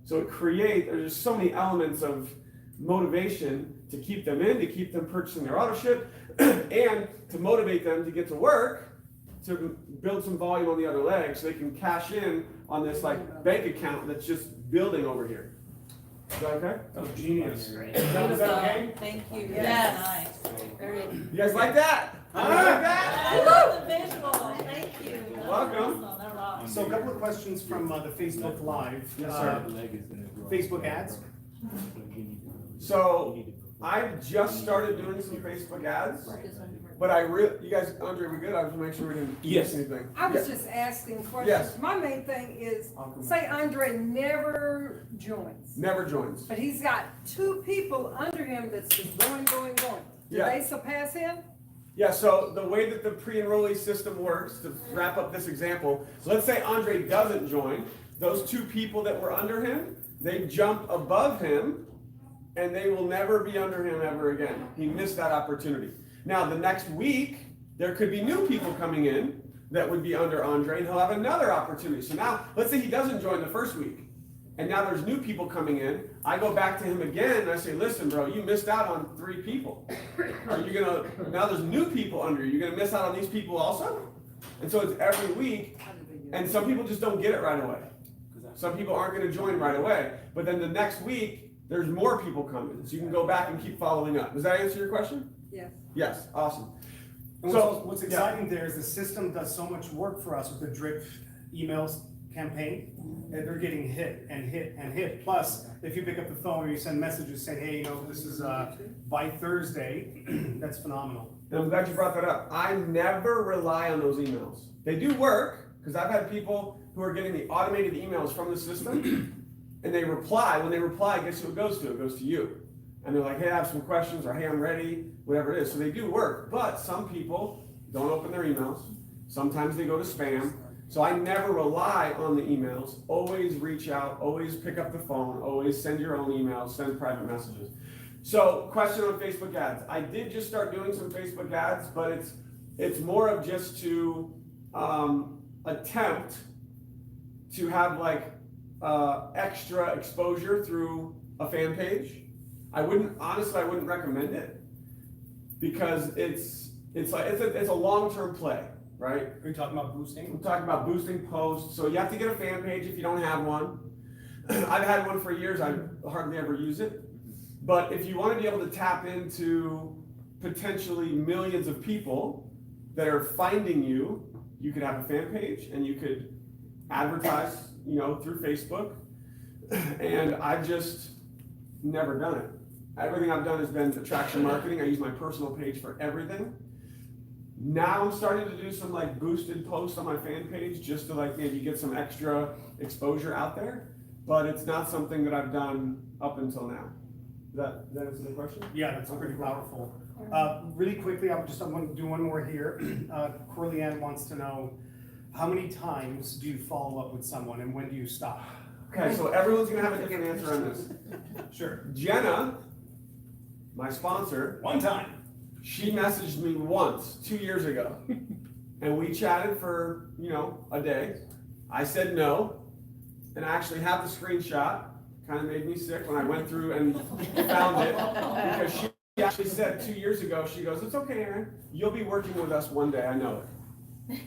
So there's just so many elements of motivation to keep them in, to keep them purchasing their auto ship, and to motivate them to get to work, to build some volume on the other leg so they can cash in on this like bank account that's just building over here. Is that okay? That was genius. Is that okay? Thank you. Yes. Very good. You guys like that? You like that? I love the visual. Thank you. Welcome. That rocks. So a couple of questions from the Facebook Live. Yes, sir. Facebook ads. So I've just started doing some Facebook ads, but you guys, Andre, we good? I was to make sure we didn't Yes. miss anything. I was Yeah. just asking questions. Yes. My main thing is, I'll come say back. Andre never joins, Never joins. but he's got 2 people under him that's just going. Do Yeah. they surpass him? Yeah, so the way that the pre-enrollee system works, to wrap up this example, let's say Andre doesn't join, those 2 people that were under him, they jump above him, and they will never be under him ever again. He missed that opportunity. Now, the next week, there could be new people coming in that would be under Andre, and he'll have another opportunity. So now, let's say he doesn't join the first week, and now there's new people coming in. I go back to him again, and I say, listen, bro, you missed out on 3 people. Now there's new people under you. You're gonna miss out on these people also? And so it's every week, and some people just don't get it right away. Some people aren't gonna join right away, but then the next week, there's more people coming. So you can go back and keep following up. Does that answer your question? Yes. Yes, awesome. And So, what's exciting there is the system does so much work for us with the drip emails campaign, and they're getting hit and hit and hit. Plus, if you pick up the phone or you send messages saying, hey, this is by Thursday, that's phenomenal. And I'm glad you brought that up. I never rely on those emails. They do work, Because I've had people who are getting the automated emails from the system, and they reply. When they reply, guess who it goes to? It goes to you. And they're like, hey, I have some questions, or hey, I'm ready, whatever it is. So they do work, but some people don't open their emails. Sometimes they go to spam. So I never rely on the emails. Always reach out, always pick up the phone, always send your own emails, send private messages. So question on Facebook ads. I did just start doing some Facebook ads, but it's more of just to attempt to have like extra exposure through a fan page. I wouldn't recommend it because it's a long-term play, right? Are you talking about boosting? I'm talking about boosting posts. So you have to get a fan page if you don't have one. I've had one for years. I hardly ever use it. But if you want to be able to tap into potentially millions of people that are finding you, you could have a fan page and you could advertise, through Facebook. And I've just never done it. Everything I've done has been attraction marketing. I use my personal page for everything. Now I'm starting to do some like boosted posts on my fan page just to like maybe get some extra exposure out there, but it's not something that I've done up until now. Does that answer the question? Yeah, that's pretty powerful. Really quickly, I'm going to do one more here. Corleanne wants to know, how many times do you follow up with someone and when do you stop? Okay, so everyone's gonna have a different answer on this. Sure. Jenna, my sponsor, One time. she messaged me once 2 years ago, and we chatted for a day. I said no, and I actually have the screenshot. Kind of made me sick when I went through and found it, because she actually said 2 years ago, she goes, "It's okay, Aaron, you'll be working with us one day, I know it."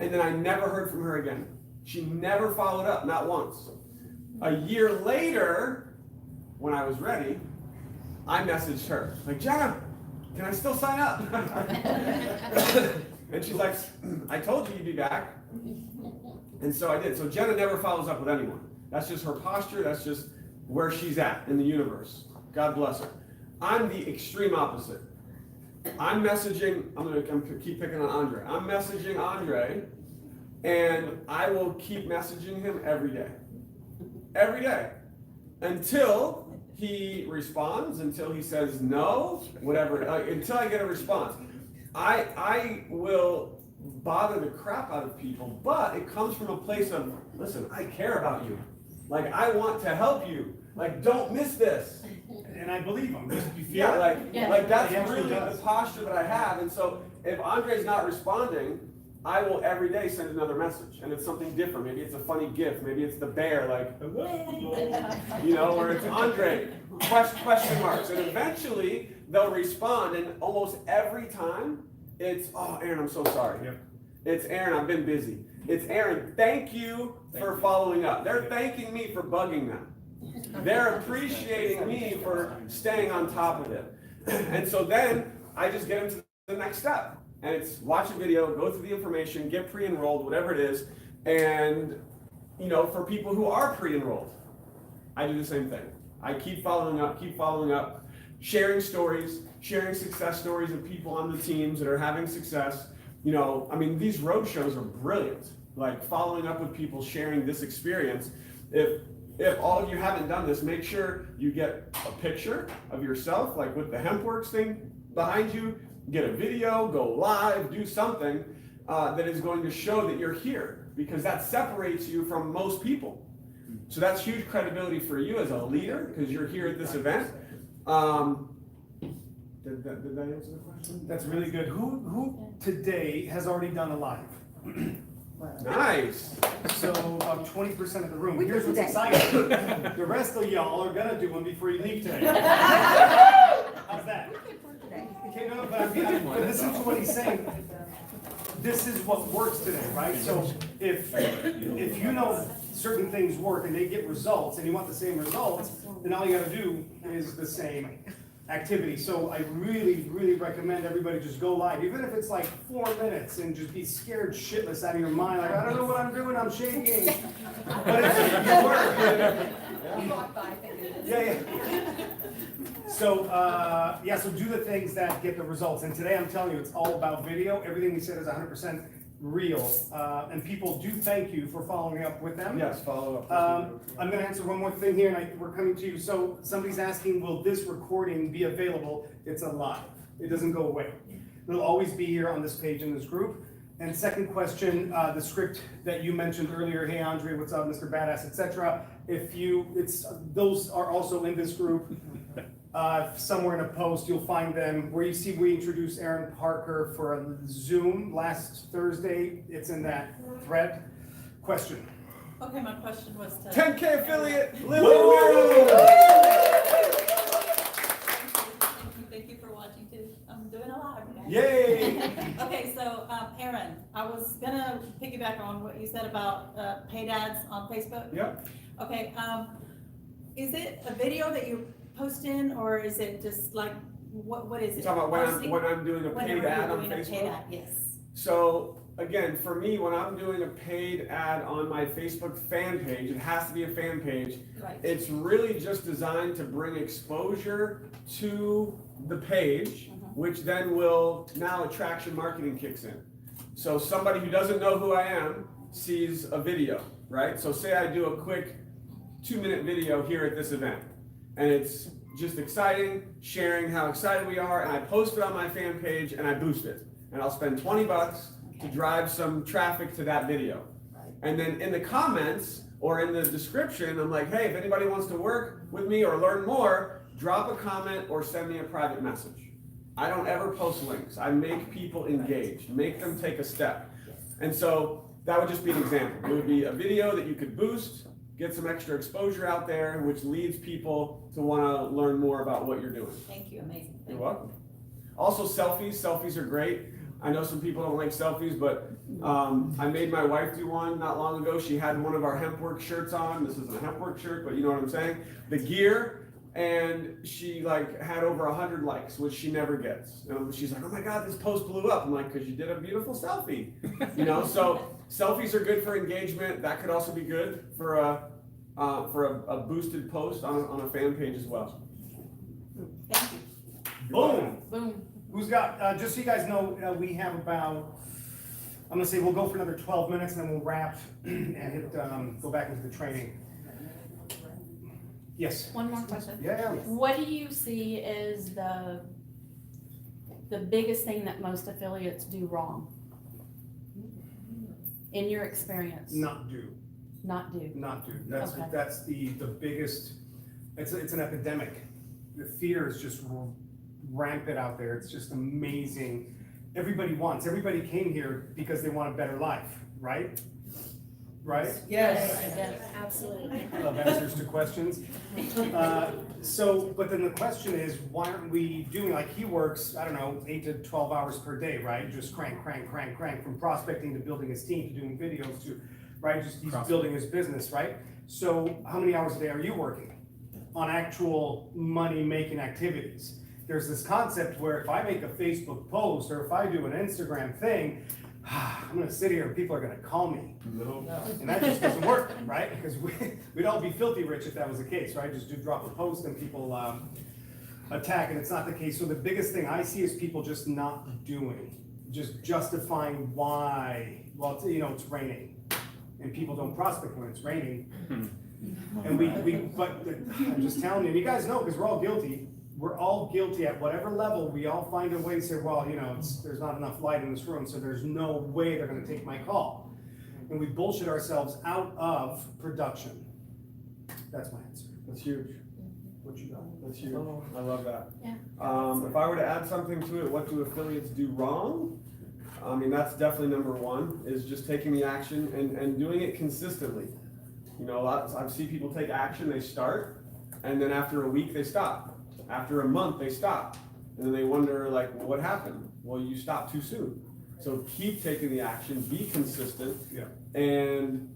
And then I never heard from her again. She never followed up, not once. A year later, when I was ready, I messaged her, like, "Jenna, can I still sign up?" And she's like, "I told you you'd be back." And so I did. So Jenna never follows up with anyone. That's just her posture. That's just where she's at in the universe. God bless her. I'm the extreme opposite. I'm keep picking on Andre. I'm messaging Andre, and I will keep messaging him every day. Every day. Until he responds, until he says no, whatever, until I get a response. I will bother the crap out of people, but it comes from a place of, listen, I care about you. Like, I want to help you. Like, don't miss this. And I believe him. You feel Yeah, it? like that's He actually really does. the posture that I have. And so if Andre's not responding, I will every day send another message, and it's something different. Maybe it's a funny gift. Maybe it's the bear, like, or it's Andre, question marks. And eventually they'll respond, and almost every time it's, "Oh, Aaron, I'm so sorry." Yep. It's, "Aaron, I've been busy." It's, "Aaron, thank you for following up." They're thanking me for bugging them. They're appreciating me for staying on top of it. And so then I just get into the next step. And it's watch a video, go through the information, get pre-enrolled, whatever it is. And, for people who are pre-enrolled, I do the same thing. I keep following up, sharing stories, sharing success stories of people on the teams that are having success. These road shows are brilliant. Like following up with people, sharing this experience. If all of you haven't done this, make sure you get a picture of yourself, like with the HempWorks thing behind you, get a video, go live, do something that is going to show that you're here, because that separates you from most people. So that's huge credibility for you as a leader, because you're here at this event. Did that answer the question? That's really good. Who today has already done a live? Nice. So about 20% of the room. We Here's did what's today. exciting. The rest of y'all are gonna do one before you leave today. How's that? Okay, no, but listen to what he's saying. This is what works today, right? So if you know certain things work and they get results and you want the same results, then all you gotta do is the same activity. So I really, really recommend everybody just go live, even if it's like 4 minutes, and just be scared shitless out of your mind. Like, I don't know what I'm doing, I'm shaking. But it's work. Yeah. So, so do the things that get the results. And today I'm telling you, it's all about video. Everything we said is 100% real, and people do thank you for following up with them. Yes, follow up. I'm gonna answer one more thing here, and we're coming to you. So somebody's asking, will this recording be available? It's alive. It doesn't go away. It'll always be here on this page in this group. And second question, the script that you mentioned earlier, hey Andre, what's up, Mr. Badass, etc. Those are also in this group. Somewhere in a post, you'll find them. Where you see we introduced Aaron Parker for a Zoom last Thursday. It's in that thread. Question. Okay, my question was to. 10K affiliate. Thank you for watching too. I'm doing a lot. Yay! Okay, so, Aaron, I was gonna piggyback on what you said about, paid ads on Facebook. Yep. Okay, is it a video that you post in, or is it just like, what is it? You're talking about when I'm doing a Whenever paid ad you're on doing a paid Facebook? ad, yes. So again, for me, when I'm doing a paid ad on my Facebook fan page, it has to be a fan page. Right. It's really just designed to bring exposure to the page, which then will, now attraction marketing kicks in. So somebody who doesn't know who I am sees a video, right? So say I do a quick 2-minute video here at this event, and it's just exciting, sharing how excited we are, and I post it on my fan page and I boost it. And I'll spend $20 to drive some traffic to that video. And then in the comments or in the description, I'm like, hey, if anybody wants to work with me or learn more, drop a comment or send me a private message. I don't ever post links. I make people engage, make them take a step. And so that would just be an example. It would be a video that you could boost, get some extra exposure out there, which leads people to want to learn more about what you're doing. Thank you, amazing. You're welcome. Also selfies. Selfies are great. I know some people don't like selfies, but I made my wife do one not long ago. She had one of our Hempwork shirts on. This isn't a Hempwork shirt, but you know what I'm saying. The gear, and she like had over 100 likes, which she never gets. She's like, oh my God, this post blew up. I'm like, because you did a beautiful selfie. You know, so selfies are good for engagement. That could also be good for a boosted post on a fan page as well. Thank you. Boom. Boom. Who's got, just so you guys know, we have about, I'm gonna say we'll go for another 12 minutes and then we'll wrap and hit, go back into the training. Yes. One more question. Yeah. What do you see as the biggest thing that most affiliates do wrong? In your experience? Not do. Not do. Not do. That's Okay. that's the biggest. It's an epidemic. The fear is just rampant out there. It's just amazing. Everybody came here because they want a better life, right? Right? Yes. Absolutely. I love answers to questions. But then the question is, why aren't we doing, like he works, I don't know, 8 to 12 hours per day, right? Just crank, from prospecting to building his team to doing videos to, right? Just he's building his business, right? So how many hours a day are you working on actual money-making activities? There's this concept where if I make a Facebook post or if I do an Instagram thing, I'm gonna sit here and people are gonna call me. No. And that just doesn't work, right? Because we'd all be filthy rich if that was the case, right? Just do drop a post and people attack, and it's not the case. So the biggest thing I see is people just not doing, just justifying why. Well, it's raining, and people don't prospect when it's raining. And but I'm just telling you, and you guys know because we're all guilty. We're all guilty at whatever level. We all find a way to say, well, there's not enough light in this room, so there's no way they're going to take my call. And we bullshit ourselves out of production. That's my answer. That's huge. What you got? That's huge. I love that. Yeah. If I were to add something to it, what do affiliates do wrong? I mean, that's definitely number one, is just taking the action and doing it consistently. I see people take action, they start, and then after a week they stop. After a month they stop. And then they wonder, like, well, what happened? Well, you stopped too soon. So keep taking the action, be consistent, and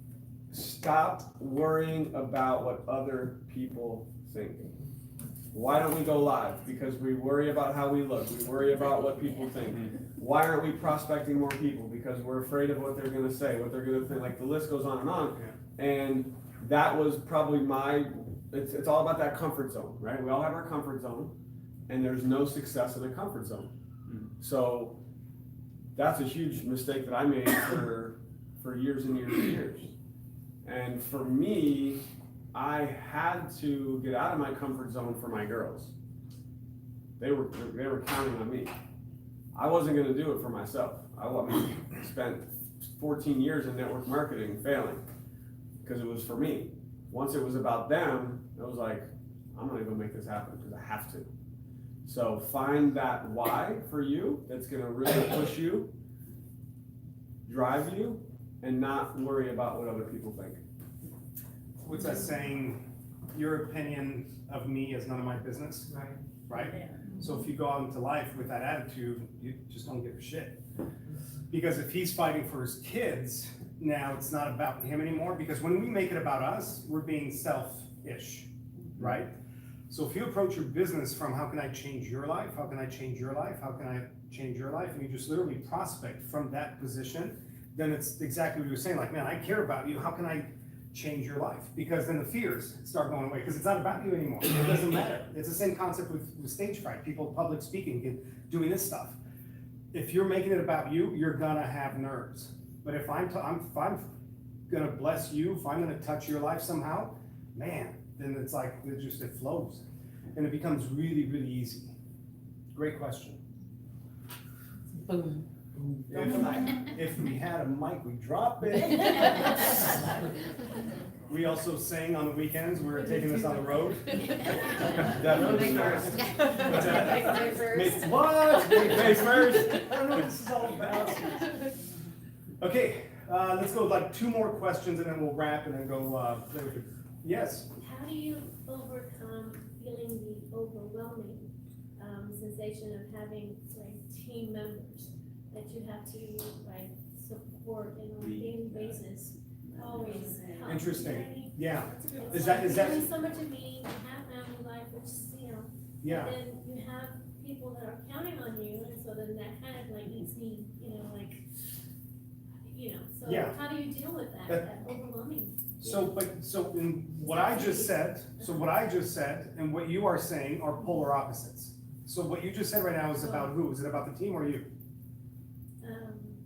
stop worrying about what other people think. Why don't we go live? Because we worry about how we look. We worry about what people think. Why aren't we prospecting more people? Because we're afraid of what they're going to say, what they're going to think. Like, the list goes on and on. And that was probably it's all about that comfort zone, right? We all have our comfort zone, and there's no success in a comfort zone. So that's a huge mistake that I made for years and years and years. And for me, I had to get out of my comfort zone for my girls. They were counting on me. I wasn't gonna do it for myself. I spent 14 years in network marketing failing because it was for me. Once it was about them, it was like, I'm gonna go make this happen because I have to. So find that why for you that's gonna really push you, drive you, and not worry about what other people think. What's that saying? Your opinion of me is none of my business. Right? So if you go out into life with that attitude, you just don't give a shit. Because if he's fighting for his kids, now it's not about him anymore. Because when we make it about us, we're being selfish, right? So if you approach your business from how can I change your life? How can I change your life? How can I change your life? And you just literally prospect from that position, then it's exactly what you're saying. Like, man, I care about you. How can I change your life? Because then the fears start going away because it's not about you anymore. It doesn't matter. It's the same concept with stage fright. People public speaking, doing this stuff. If you're making it about you, you're gonna have nerves. But if I'm gonna bless you, if I'm gonna touch your life somehow, man, then it's like it flows, and it becomes really, really easy. Great question. Boom. If we had a mic, we'd drop it. We also sang on the weekends. We were taking this on the road. Definitely. What? Face first. I don't know what this is all about. Okay, let's go like 2 more questions and then we'll wrap and then go. Yes. How do you overcome feeling the overwhelming sensation of having like team members that you have to like support on a daily basis? Always help. Interesting. Yeah. It's Is like that? doing so much of me, you have family life, which you know. Yeah. And then you have people that are counting on you, and so then that kind of like eats me, so Yeah. how do you deal with that overwhelming? So in what I just said, and what you are saying are polar opposites. So what you just said right now is about who? Is it about the team or you?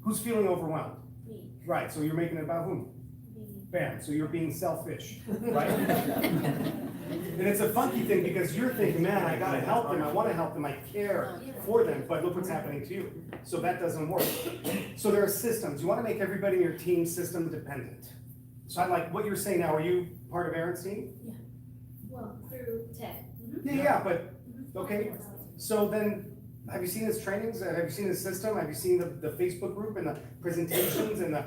Who's feeling overwhelmed? Me. Right, so you're making it about whom? Me. Bam, so you're being selfish, right? And it's a funky thing because you're thinking, man, I gotta help them, I wanna help them, I care for them, but look what's happening to you. So that doesn't work. So there are systems. You wanna make everybody in your team system dependent. So I like what you're saying now. Are you part of Aron's team? Yeah. Well, through Ted. Yeah, but, okay. So then, have you seen his trainings? Have you seen his system? Have you seen the Facebook group and the presentations and the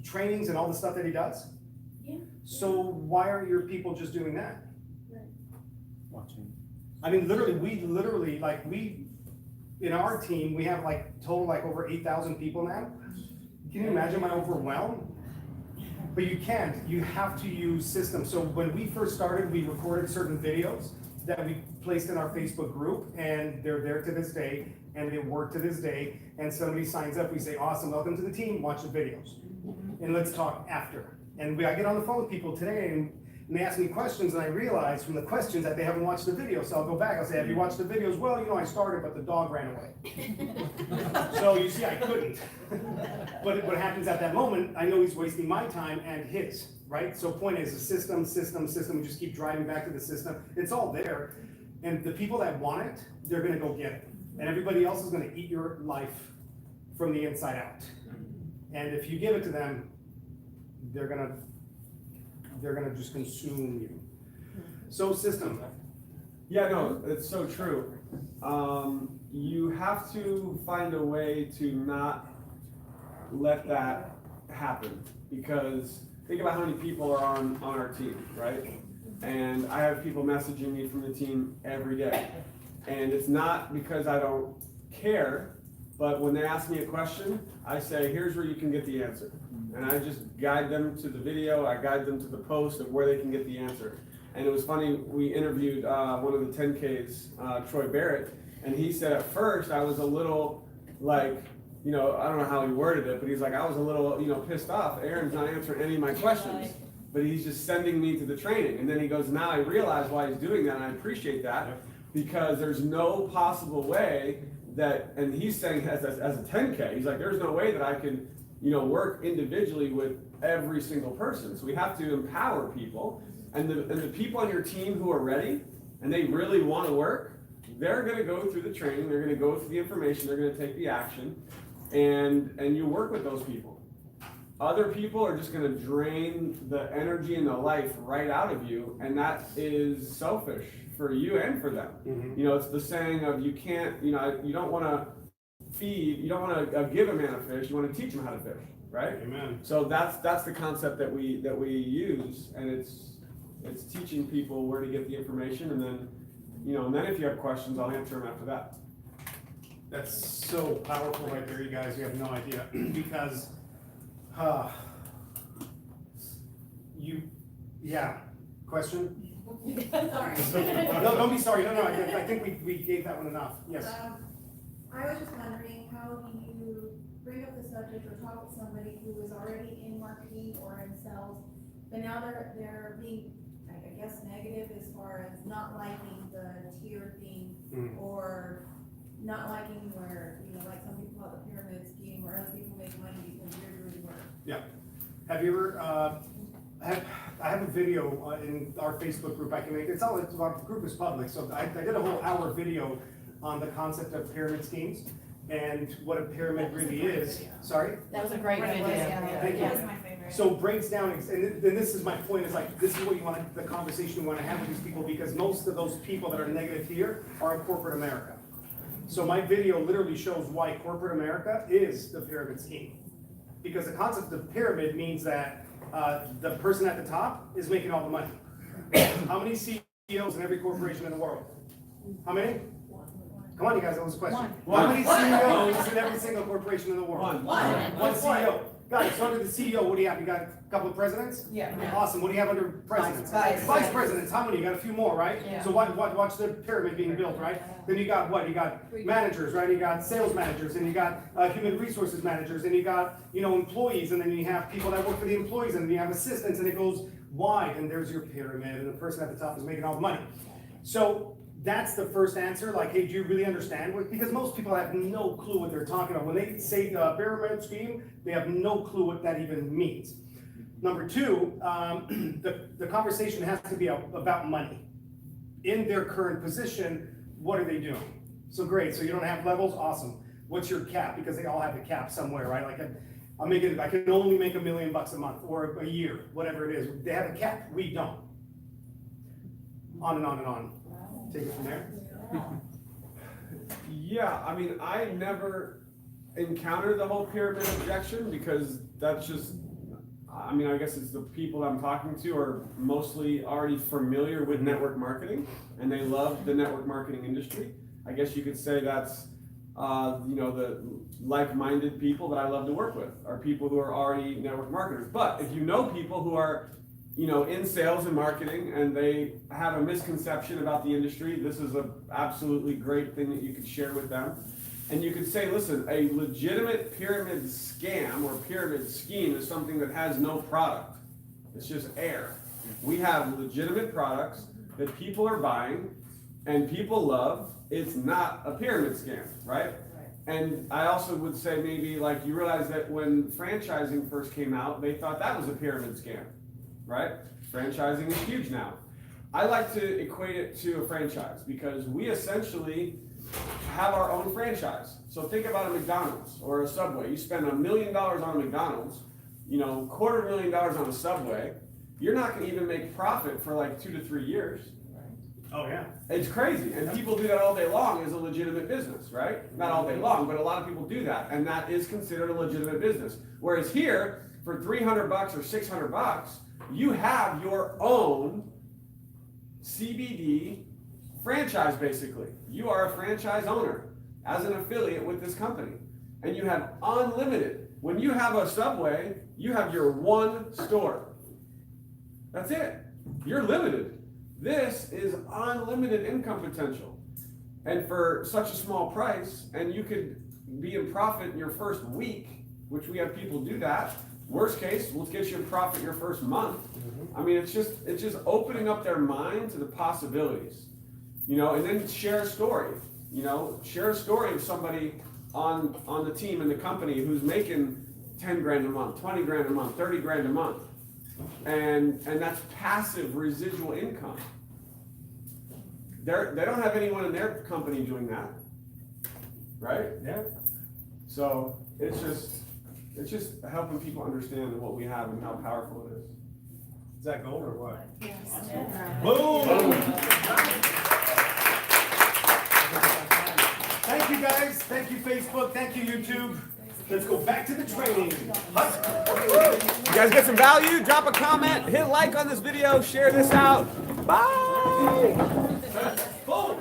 trainings and all the stuff that he does? Yeah. So why aren't your people just doing that? Right. Watching. I mean, literally, in our team, we have total over 8,000 people now. Can you imagine my overwhelm? But you can't, you have to use systems. So when we first started, we recorded certain videos that we placed in our Facebook group, and they're there to this day, and they work to this day, and somebody signs up, we say, awesome, welcome to the team, watch the videos. And let's talk after. And I get on the phone with people today, and they ask me questions, and I realize from the questions that they haven't watched the video. So I'll go back, I'll say, have you watched the videos? Well, I started, but the dog ran away. So you see, I couldn't. But what happens at that moment, I know he's wasting my time and his, right? So point is, a system, we just keep driving back to the system. It's all there. And the people that want it, they're gonna go get it. And everybody else is gonna eat your life from the inside out. And if you give it to them, they're gonna just consume you. So system. Yeah, no, it's so true. You have to find a way to not let that happen, because think about how many people are on our team, right? And I have people messaging me from the team every day. And it's not because I don't care, but when they ask me a question, I say, here's where you can get the answer. And I just guide them to the video, I guide them to the post of where they can get the answer. And it was funny, we interviewed one of the 10Ks, Troy Barrett, and he said at first I was a little I don't know how he worded it, but he's like, I was a little, pissed off. Aron's not answering any of my questions, but he's just sending me to the training. And then he goes, now I realize why he's doing that, and I appreciate that, because there's no possible way and he's saying as a 10K, he's like, there's no way that I can, work individually with every single person. So we have to empower people, and the people on your team who are ready and they really want to work, they're going to go through the training, they're going to go through the information, they're going to take the action, and you work with those people. Other people are just going to drain the energy and the life right out of you, and that is selfish for you and for them. It's the saying of you can't, you don't want to give a man a fish, you want to teach him how to fish, right? Amen. So that's the concept that we use, and it's teaching people where to get the information, and then if you have questions, I'll answer them after that. That's so powerful right there, you guys. You have no idea. Because, question? Sorry. No, don't be sorry. No, I think we gave that one enough. Yes. I was just wondering, how do you bring up the subject or talk with somebody who is already in marketing or in sales, but now they're being, I guess, negative as far as not liking the tier thing, or not liking where, like some people call it the pyramid scheme, where other people make money because you're doing work. Yeah. Have you ever, I have a video in our Facebook group I can make. Our group is public, so I did a whole hour video on the concept of pyramid schemes and what a pyramid really is. Video. Sorry? That was a great video. Thank you. That was my favorite. So breaks down, and this is my point, is like, this is what you want, the conversation you want to have with these people, because most of those people that are negative here are in corporate America. So my video literally shows why corporate America is the pyramid scheme. Because the concept of pyramid means that the person at the top is making all the money. How many CEOs in every corporation in the world? How many? Come on, you guys, that was a question. One. How many CEOs in every single corporation in the world? One CEO. Got it. So under the CEO, what do you have? You got a couple of presidents? Yeah. Awesome. What do you have under presidents? Vice presidents. How many? You got a few more, right? Yeah. So watch the pyramid being built, right? Then you got what? You got managers, right? You got sales managers, and you got human resources managers, and you got employees, and then you have people that work for the employees, and then you have assistants, and it goes wide, and there's your pyramid, and the person at the top is making all the money. So that's the first answer, like, hey, do you really understand? Because most people have no clue what they're talking about. When they say the pyramid scheme, they have no clue what that even means. Number two, the conversation has to be about money. In their current position, what are they doing? So great, so you don't have levels, awesome. What's your cap? Because they all have a cap somewhere, right? Like I can only make $1 million a month or a year, whatever it is. They have a cap, we don't. On and on and on. Take it from there. Yeah, I mean, I never encountered the whole pyramid objection, because that's just, I mean, I guess it's the people I'm talking to are mostly already familiar with network marketing, and they love the network marketing industry. I guess you could say that's, the like-minded people that I love to work with are people who are already network marketers. But if you know people who are in sales and marketing, and they have a misconception about the industry, this is an absolutely great thing that you could share with them. And you could say, listen, a legitimate pyramid scam or pyramid scheme is something that has no product. It's just air. We have legitimate products that people are buying and people love. It's not a pyramid scam, right? And I also would say maybe, like, you realize that when franchising first came out, they thought that was a pyramid scam. Right? Franchising is huge now. I like to equate it to a franchise, because we essentially have our own franchise. So think about a McDonald's or a Subway. You spend $1 million on a McDonald's, $250,000 on a Subway. You're not going to even make profit for like 2 to 3 years. Oh yeah. It's crazy. And people do that all day long as a legitimate business, right? Not all day long, but a lot of people do that. And that is considered a legitimate business. Whereas here, for $300 or $600, you have your own CBD franchise, basically. You are a franchise owner as an affiliate with this company. And you have unlimited. When you have a Subway, you have your one store. That's it. You're limited. This is unlimited income potential. And for such a small price, and you could be in profit in your first week, which we have people do that. Worst case, we'll get you in profit your first month. I mean, it's just opening up their mind to the possibilities, and then share a story. You know, share a story of somebody on the team in the company who's making 10 grand a month, 20 grand a month, 30 grand a month. And that's passive residual income. They don't have anyone in their company doing that. Right? Yeah. So it's just helping people understand what we have and how powerful it is. Is that gold or what? Yes. Boom! Thank you guys, thank you Facebook, thank you YouTube. Let's go back to the training. You guys get some value? Drop a comment, hit like on this video, share this out. Bye! Boom!